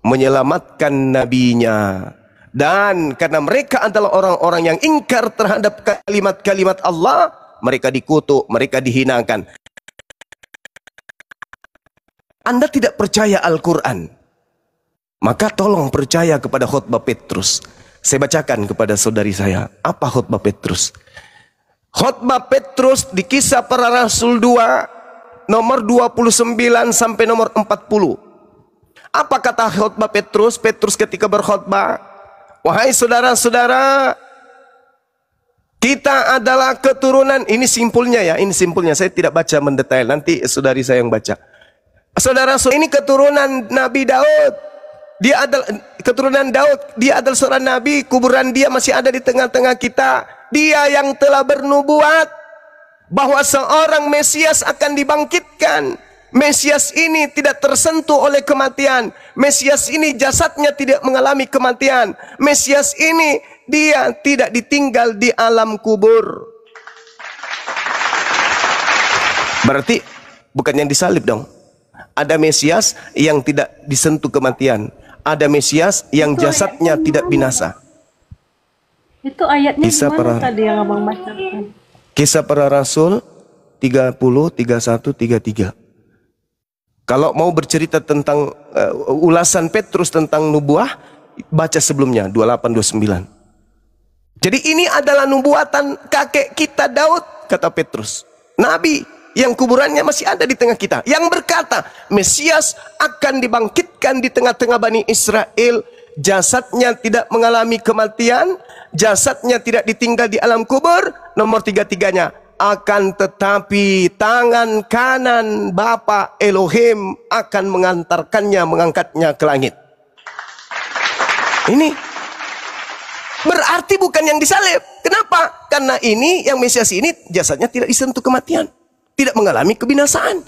menyelamatkan nabinya. Dan karena mereka adalah orang-orang yang ingkar terhadap kalimat-kalimat Allah, mereka dikutuk, mereka dihinakan. Anda tidak percaya Al-Quran, maka tolong percaya kepada khutbah Petrus. Saya bacakan kepada saudari saya, apa khutbah Petrus? Khutbah Petrus di Kisah Para Rasul 2 nomor 29 sampai nomor 40. Apa kata khutbah Petrus? Petrus ketika berkhutbah, wahai saudara-saudara, kita adalah keturunan, ini simpulnya ya, ini simpulnya, saya tidak baca mendetail, nanti saudari saya yang baca. Saudara-saudara, ini keturunan Nabi Daud. Dia adalah keturunan Daud, dia adalah seorang nabi, kuburan dia masih ada di tengah-tengah kita. Dia yang telah bernubuat bahwa seorang Mesias akan dibangkitkan. Mesias ini tidak tersentuh oleh kematian. Mesias ini jasadnya tidak mengalami kematian. Mesias ini dia tidak ditinggal di alam kubur. Berarti bukan yang disalib dong. Ada Mesias yang tidak disentuh kematian. Ada Mesias yang jasadnya tidak binasa. Itu ayatnya Kisah gimana para- tadi yang abang bacakan? Kisah Para Rasul 30, 31, 33. Kalau mau bercerita tentang ulasan Petrus tentang nubuah, baca sebelumnya 28, 29. Jadi ini adalah nubuatan kakek kita Daud, kata Petrus. Nabi yang kuburannya masih ada di tengah kita, yang berkata Mesias akan dibangkitkan di tengah-tengah Bani Israel, jasadnya tidak mengalami kematian, jasadnya tidak ditinggal di alam kubur. Nomor 33-nya, akan tetapi tangan kanan Bapa Elohim akan mengantarkannya, mengangkatnya ke langit. Ini berarti bukan yang disalib. Kenapa? Karena ini yang Mesias ini jasadnya tidak disentuh kematian, tidak mengalami kebinasaan,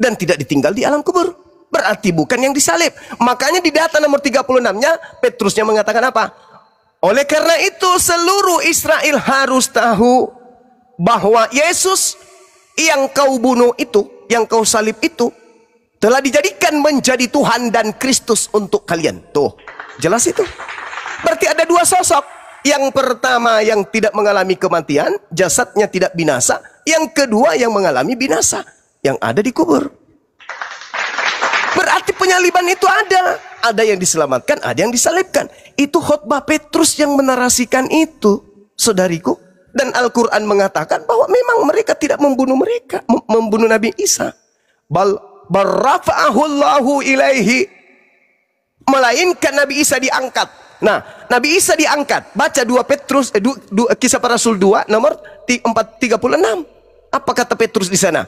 dan tidak ditinggal di alam kubur. Berarti bukan yang disalib. Makanya di data nomor 36-nya Petrusnya mengatakan apa? Oleh karena itu seluruh Israel harus tahu bahwa Yesus yang kau bunuh itu, yang kau salib itu, telah dijadikan menjadi Tuhan dan Kristus untuk kalian. Tuh, jelas itu. Berarti ada dua sosok. Yang pertama yang tidak mengalami kematian, jasadnya tidak binasa. Yang kedua yang mengalami binasa, yang ada di kubur. Berarti penyaliban itu ada. Ada yang diselamatkan, ada yang disalibkan. Itu khotbah Petrus yang menarasikan itu, saudariku. Dan Al-Quran mengatakan bahwa memang mereka tidak membunuh membunuh Nabi Isa. Bal barrafa'ahullahu ilaihi. Melainkan Nabi Isa diangkat. Nah, Nabi Isa diangkat. Baca 2 Petrus Kisah Para Rasul 2 nomor 436. Apa kata Petrus di sana?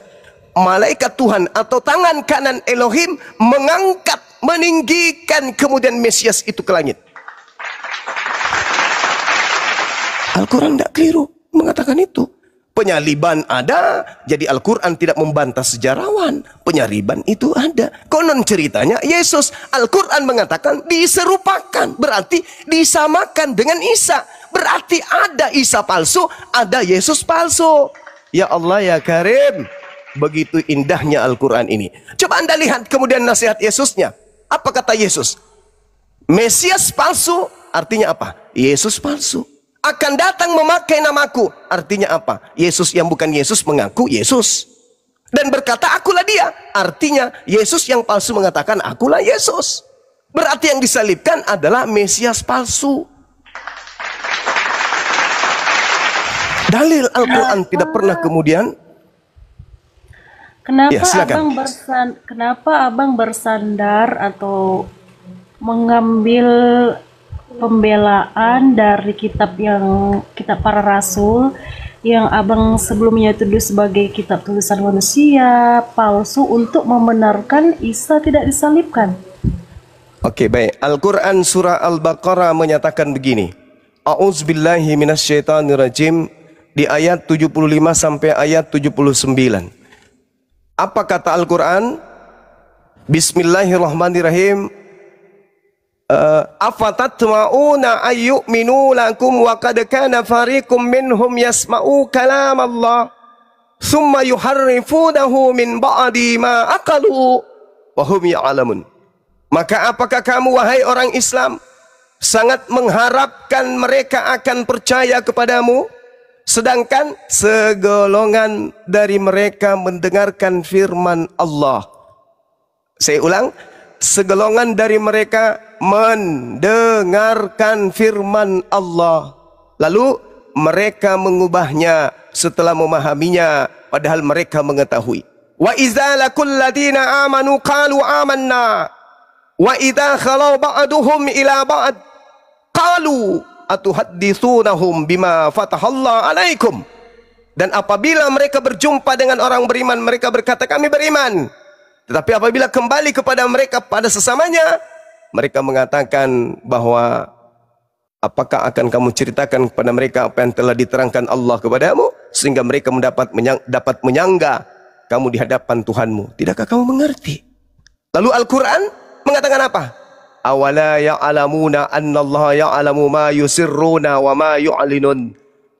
Malaikat Tuhan atau tangan kanan Elohim mengangkat, meninggikan kemudian Mesias itu ke langit. Al-Quran tidak keliru mengatakan itu. Penyaliban ada, jadi Al-Quran tidak membantah sejarawan. Penyaliban itu ada. Konon ceritanya Yesus, Al-Quran mengatakan diserupakan, berarti disamakan dengan Isa. Berarti ada Isa palsu, ada Yesus palsu. Ya Allah ya Karim, begitu indahnya Al-Quran ini. Coba Anda lihat kemudian nasihat Yesusnya. Apa kata Yesus? Mesias palsu artinya apa? Yesus palsu. Akan datang memakai namaku. Artinya apa? Yesus yang bukan Yesus mengaku Yesus. Dan berkata akulah dia. Artinya Yesus yang palsu mengatakan akulah Yesus. Berarti yang disalibkan adalah Mesias palsu. Dalil Al-Quran tidak pernah kemudian. Kenapa Ya, silakan. kenapa abang bersandar atau mengambil pembelaan dari kitab para rasul yang abang sebelumnya tuduh sebagai kitab tulisan manusia palsu untuk membenarkan Isa tidak disalibkan? Oke, baik. Al-Quran surah Al-Baqarah menyatakan begini. A'udzubillahi minasyaitonirrajim di ayat 75 sampai ayat 79. Apa kata Al-Quran? Bismillahirrahmanirrahim. Afatatma'una ayyu'minu lakum wa qad kana fariqum minhum yasma'u kalam Allah thumma yuharrifunahu min ba'di ma aqalu wa hum ya'lamun. Maka apakah kamu wahai orang Islam sangat mengharapkan mereka akan percaya kepadamu, sedangkan segolongan dari mereka mendengarkan firman Allah. Saya ulang, segolongan dari mereka mendengarkan firman Allah, lalu mereka mengubahnya setelah memahaminya, padahal mereka mengetahui. Wa idza laqul ladina amanu qalu amanna wa idza khalau ba'duhum ila ba'd qalu atuhadditsunahum bima fatahallahu alaikum. Dan apabila mereka berjumpa dengan orang beriman, mereka berkata kami beriman. Tetapi apabila kembali kepada mereka pada sesamanya, mereka mengatakan bahwa apakah akan kamu ceritakan kepada mereka apa yang telah diterangkan Allah kepadamu, sehingga mereka dapat menyangga kamu di hadapan Tuhanmu. Tidakkah kamu mengerti? Lalu Al-Quran mengatakan apa? Awala ya'lamuna annallaha ya'lamu ma yusirruna wa ma yu'linun.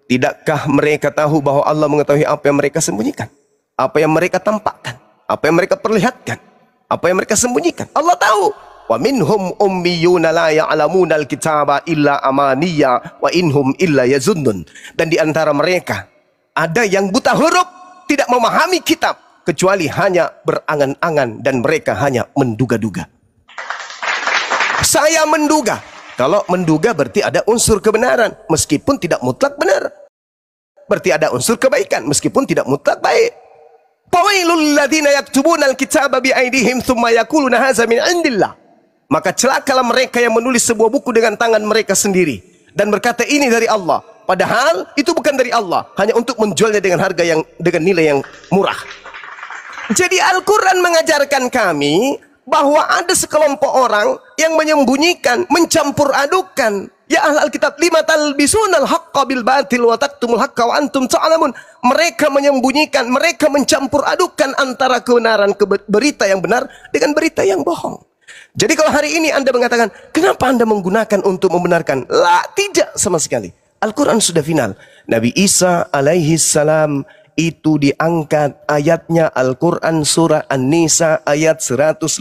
Tidakkah mereka tahu bahwa Allah mengetahui apa yang mereka sembunyikan, apa yang mereka tampakkan, apa yang mereka perlihatkan, apa yang mereka sembunyikan? Allah tahu. Wa minhum ummiyuna la ya'lamuna al-kitaba illa amaniya wa inhum illa yazunnun. Dan di antara mereka ada yang buta huruf, tidak memahami kitab kecuali hanya berangan-angan dan mereka hanya menduga-duga. Saya menduga. Kalau menduga berarti ada unsur kebenaran meskipun tidak mutlak benar. Berarti ada unsur kebaikan meskipun tidak mutlak baik. Fawailul ladzina yaktubuna al-kitaba bi aydihim thumma yaquluna hadza min indillah. Maka celakalah mereka yang menulis sebuah buku dengan tangan mereka sendiri dan berkata ini dari Allah, padahal itu bukan dari Allah, hanya untuk menjualnya dengan nilai yang murah. Jadi Al-Quran mengajarkan kami bahwa ada sekelompok orang yang menyembunyikan, mencampur adukan Ya ahlal kitab, lima talbisunal haqqa bil batil wa taktumul haqqa wa antum ta'lamun. Mereka menyembunyikan, mereka mencampur adukan antara kebenaran berita yang benar dengan berita yang bohong. Jadi kalau hari ini Anda mengatakan, kenapa Anda menggunakan untuk membenarkan? La, tidak sama sekali. Al-Quran sudah final. Nabi Isa alaihi salam itu diangkat ayatnya Al-Quran surah An-Nisa ayat 158.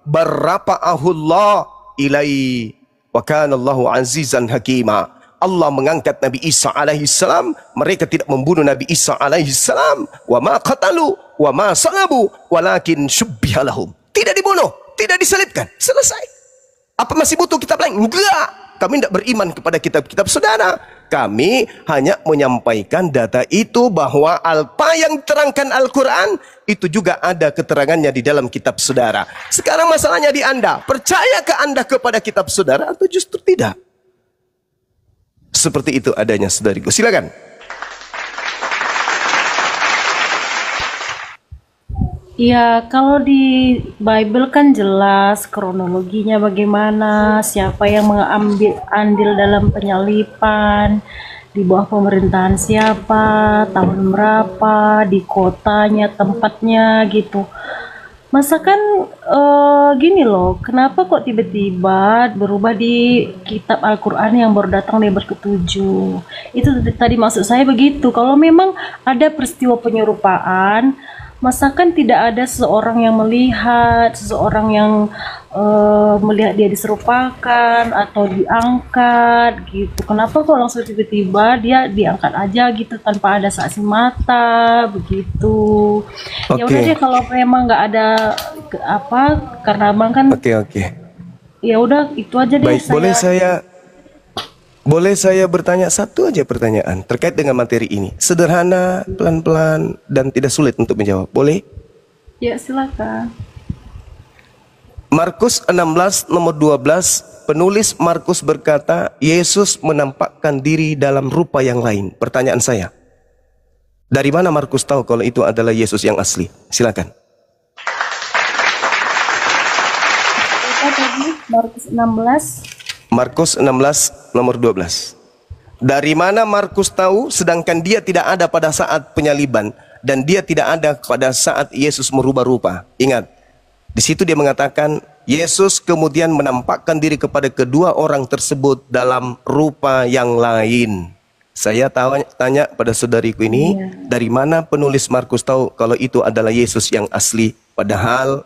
Barrafa'ahullah ilai wa kana Allahu azizan hakima. Allah mengangkat Nabi Isa alaihi salam, mereka tidak membunuh Nabi Isa alaihi salam, wa ma qatalu wa ma salabu walakin syubbiha lahum. Tidak dibunuh, tidak disalibkan, selesai. Apa masih butuh kitab lain? Enggak. Kami tidak beriman kepada kitab-kitab saudara. Kami hanya menyampaikan data itu, bahwa apa yang diterangkan Al-Quran itu juga ada keterangannya di dalam kitab saudara. Sekarang masalahnya di Anda. Percayakah Anda kepada kitab saudara atau justru tidak? Seperti itu adanya, saudariku. Silakan. Ya, kalau di Bible kan jelas kronologinya bagaimana, siapa yang mengambil andil dalam penyalipan, di bawah pemerintahan siapa, tahun berapa, di kotanya, tempatnya gitu. Masa kan gini loh, kenapa kok tiba-tiba berubah di kitab Al-Quran yang baru datang di abad ke-7? Itu tadi maksud saya begitu. Kalau memang ada peristiwa penyerupaan, masakan tidak ada seseorang yang melihat, seseorang yang melihat dia diserupakan atau diangkat gitu. Kenapa kok langsung tiba-tiba dia diangkat aja gitu tanpa ada saksi mata begitu? Ya udah deh, kalau memang nggak ada karena abang kan. Oke. Ya udah itu aja deh. Baik, boleh saya bertanya satu aja pertanyaan terkait dengan materi ini. Sederhana, pelan-pelan, dan tidak sulit untuk menjawab. Boleh? Ya, silakan. Markus 16 nomor 12, penulis Markus berkata, Yesus menampakkan diri dalam rupa yang lain. Pertanyaan saya, dari mana Markus tahu kalau itu adalah Yesus yang asli? Silakan. Markus 16. Markus 16 nomor 12. Dari mana Markus tahu sedangkan dia tidak ada pada saat penyaliban dan dia tidak ada pada saat Yesus merubah rupa? Ingat, di situ dia mengatakan Yesus kemudian menampakkan diri kepada kedua orang tersebut dalam rupa yang lain. Saya tanya pada saudariku ini, dari mana penulis Markus tahu kalau itu adalah Yesus yang asli padahal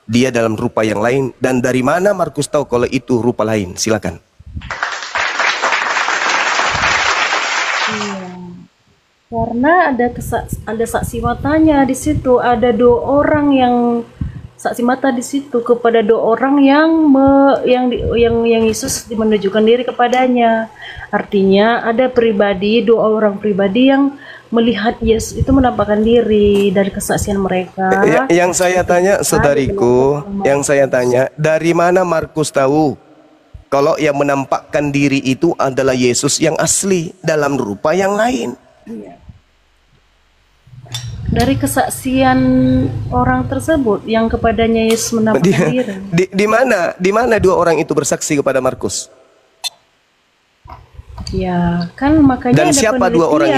dia dalam rupa yang lain, dan dari mana Markus tahu kalau itu rupa lain? Silakan. Iya. Karena ada saksi matanya di situ, ada dua orang yang saksi mata di situ kepada dua orang yang Yesus menunjukkan diri kepadanya. Artinya ada dua orang pribadi yang melihat Yesus itu menampakkan diri dari kesaksian mereka. Yang saya tanya, saudariku, yang saya tanya, dari mana Markus tahu kalau yang menampakkan diri itu adalah Yesus yang asli dalam rupa yang lain? Iya. Dari kesaksian orang tersebut yang kepadanya Yesus menampakkan diri. Di mana dua orang itu bersaksi kepada Markus? Ya, kan makanya dan ada siapa dua orang ini?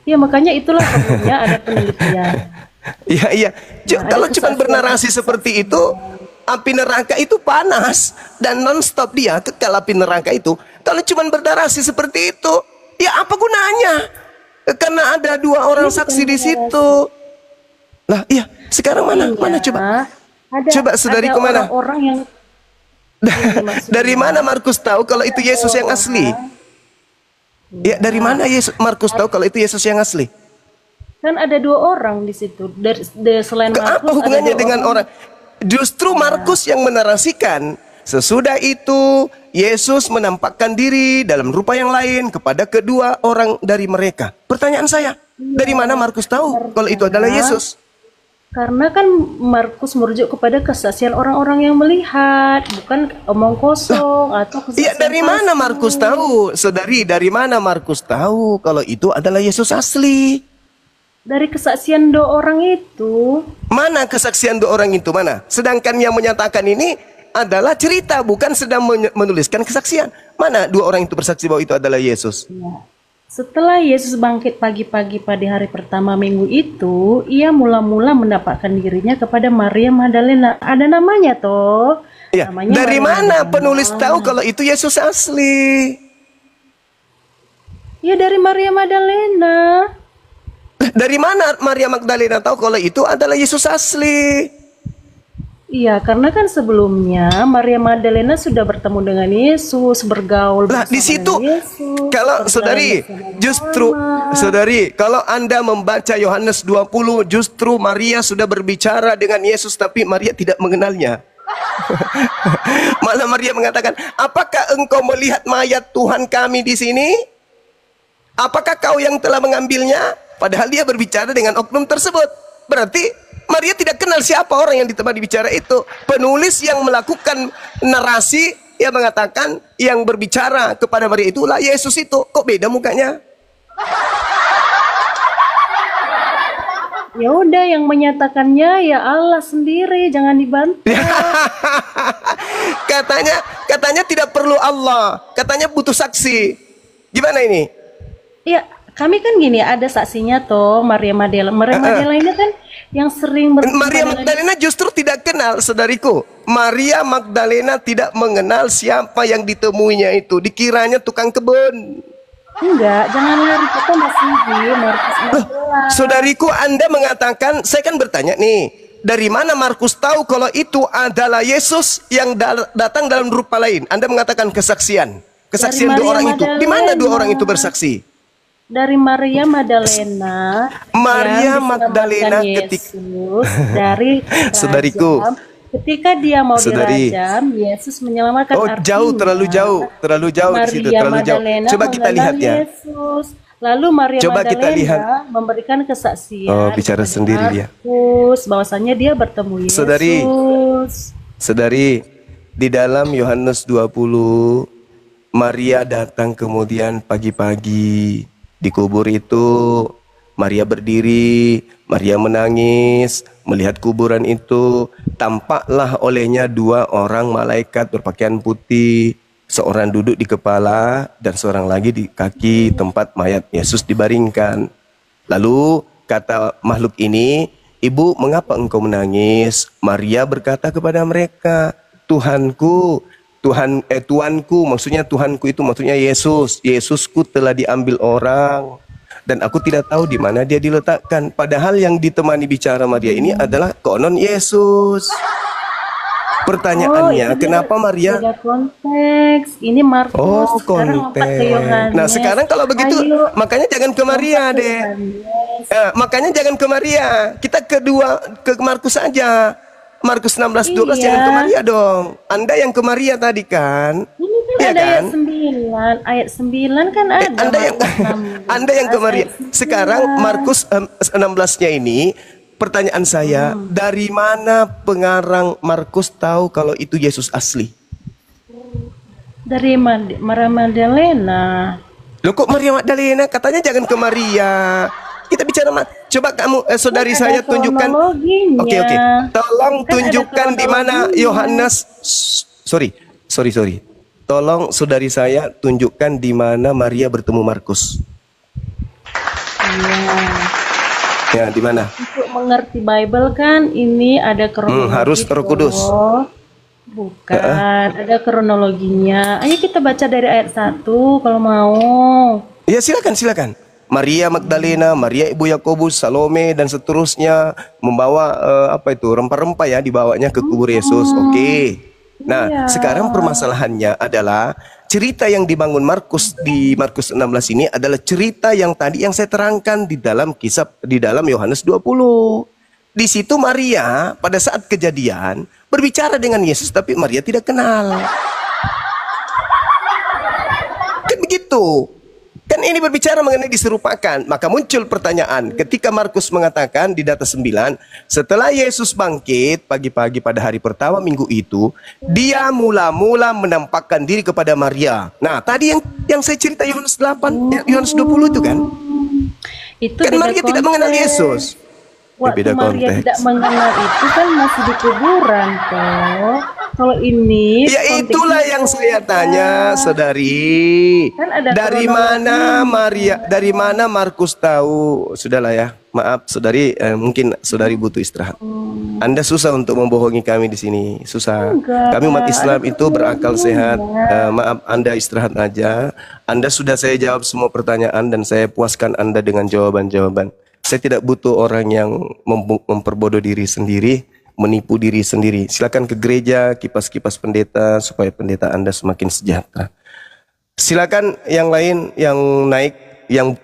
Ya makanya itulah perlunya ada penelitian. Iya. Kalau cuma bernarasi seperti itu, api neraka itu panas dan nonstop dia kekal api neraka itu. Kalau cuma bernarasi seperti itu, ya apa gunanya? Karena ada dua orang saksi di situ. Lah, iya. Sekarang mana? Mana coba? Coba saudariku mana? Orang yang dari mana Markus tahu kalau itu Yesus yang asli? Ya, dari mana Markus tahu kalau itu Yesus yang asli? Kan ada dua orang di situ. Selain Markus, apa hubungannya dengan orang? Justru Markus yang menarasikan. Sesudah itu Yesus menampakkan diri dalam rupa yang lain kepada kedua orang dari mereka. Pertanyaan saya, dari mana Markus tahu kalau itu adalah Yesus? Karena kan Markus merujuk kepada kesaksian orang-orang yang melihat, bukan omong kosong atau kesaksian. Iya, dari mana Markus tahu? Saudari, dari mana Markus tahu kalau itu adalah Yesus asli? Dari kesaksian dua orang itu. Mana kesaksian dua orang itu? Mana? Sedangkan yang menyatakan ini adalah cerita, bukan sedang menuliskan kesaksian. Mana dua orang itu bersaksi bahwa itu adalah Yesus? Ya. Setelah Yesus bangkit pagi-pagi pada hari pertama minggu itu, ia mula-mula mendapatkan dirinya kepada Maria Magdalena. Ada namanya toh. Ya, Namanya dari Maria mana Magdalena. penulis tahu kalau itu Yesus asli? Ya dari Maria Magdalena. Dari mana Maria Magdalena tahu kalau itu adalah Yesus asli? Iya, karena kan sebelumnya Maria Magdalena sudah bertemu dengan Yesus, bergaul Lah bersama di situ dengan Yesus, kalau berjalan saudari, bersama justru Muhammad. saudari, kalau Anda membaca Yohanes 20, justru Maria sudah berbicara dengan Yesus tapi Maria tidak mengenalnya. Malah Maria mengatakan, "Apakah engkau melihat mayat Tuhan kami di sini? Apakah kau yang telah mengambilnya?" Padahal dia berbicara dengan oknum tersebut. Berarti Maria tidak kenal siapa orang yang di tempat dibicara itu. Penulis yang melakukan narasi yang mengatakan yang berbicara kepada Maria itulah Yesus itu. Kok beda mukanya? Ya udah, yang menyatakannya ya Allah sendiri, jangan dibantu. Katanya tidak perlu Allah. Katanya butuh saksi. Gimana ini? Ya, kami kan gini, ada saksinya toh, Maria Magdalena. Maria Magdalena ini kan yang sering Maria Magdalena justru tidak kenal, saudariku. Maria Magdalena tidak mengenal siapa yang ditemuinya itu. Dikiranya tukang kebun. Enggak, jangan lari, kita masih di Markus 16. Saudariku, Anda mengatakan, saya kan bertanya nih, dari mana Markus tahu kalau itu adalah Yesus yang datang dalam rupa lain? Anda mengatakan kesaksian. Kesaksian Dari dua orang Maria itu. Di mana dua Magdalena. orang itu bersaksi? Dari Maria Magdalena Maria yang Magdalena diselamatkan ketika Yesus dari Saudariku. rajam. Ketika dia mau Saudari. dirajam, Yesus menyelamatkan. Oh, jauh, terlalu jauh di situ, Maria terlalu jauh. Magdalena Coba kita mengenal lihat ya. Yesus. Lalu Maria Coba kita Magdalena lihat. memberikan kesaksian Oh, bicara kepada sendiri dia. Markus bahwasanya dia bertemu Yesus. Saudari, di dalam Yohanes 20, Maria datang kemudian pagi-pagi di kubur itu. Maria berdiri, Maria menangis, melihat kuburan itu. Tampaklah olehnya dua orang malaikat berpakaian putih. Seorang duduk di kepala dan seorang lagi di kaki tempat mayat Yesus dibaringkan. Lalu kata makhluk ini, "Ibu, mengapa engkau menangis?" Maria berkata kepada mereka, "Tuhanku, Tuanku, maksudnya Tuhanku itu maksudnya Yesus. Yesusku telah diambil orang. Dan aku tidak tahu di mana dia diletakkan." Padahal yang ditemani bicara Maria ini adalah konon Yesus. Pertanyaannya, kenapa Maria? Beda konteks. Ini Markus. Oh, Sekarang lompat ke konteks. Yohanes. Nah, sekarang kalau begitu, Ayo, makanya jangan ke Maria, lompat ke deh. Yohanes. Makanya jangan ke Maria. Kita ke Markus saja. Markus 16:12 Iya. jangan ke Maria dong. Anda yang ke Maria tadi kan? Ini kan Iya ada kan? ayat 9. Ayat 9 kan ada. Anda yang Markus 16, Anda yang ke Maria. ayat 9. Sekarang Markus 16-nya ini, pertanyaan saya, dari mana pengarang Markus tahu kalau itu Yesus asli? Dari Maria Magdalena. Loh, kok Maria Magdalena? Katanya jangan ke Maria. Kita bicara, coba kamu saudari Kan saya ada tunjukkan. kronologinya. Oke. Tolong Kan ada tunjukkan di mana kronologinya. Yohanes. Sorry. Tolong saudari saya tunjukkan di mana Maria bertemu Markus. Iya. Ya, di mana? Untuk mengerti Bible kan ini ada kronologi. harus Roh Kudus. toh. Bukan, ada kronologinya. Ayo kita baca dari ayat 1 kalau mau. Ya, silakan. Maria Magdalena, Maria ibu Yakobus, Salome dan seterusnya membawa rempah-rempah ya, dibawanya ke kubur Yesus. Oke. Nah, Iya. sekarang permasalahannya adalah cerita yang dibangun Markus di Markus 16 ini adalah cerita yang tadi yang saya terangkan di dalam Yohanes 20. Di situ Maria pada saat kejadian berbicara dengan Yesus tapi Maria tidak kenal. Kan begitu. Kan ini berbicara mengenai diserupakan. Maka muncul pertanyaan ketika Markus mengatakan di data 9, setelah Yesus bangkit pagi-pagi pada hari pertama minggu itu, dia mula-mula menampakkan diri kepada Maria. Nah, tadi yang saya cerita Yohanes 8, Yohanes 20 itu kan. Itu Kan beda Maria tidak mengenal konteks. Yesus. Waktu beda Maria konteks. tidak mengenal itu kan masih di kuburan toh. Kalau ini Ya itulah yang saya tanya, saudari. Kan ada Dari mana Maria, dari mana Markus tahu? Sudahlah ya, maaf saudari, mungkin saudari butuh istirahat. Anda susah untuk membohongi kami di sini, susah. Enggak, Kami umat Islam ada itu berakal sehat. kebenarannya. Maaf, Anda istirahat aja. Anda sudah saya jawab semua pertanyaan dan saya puaskan Anda dengan jawaban-jawaban. Saya tidak butuh orang yang memperbodoh diri sendiri, menipu diri sendiri. Silakan ke gereja, kipas-kipas pendeta supaya pendeta Anda semakin sejahtera. Silakan yang lain yang naik, yang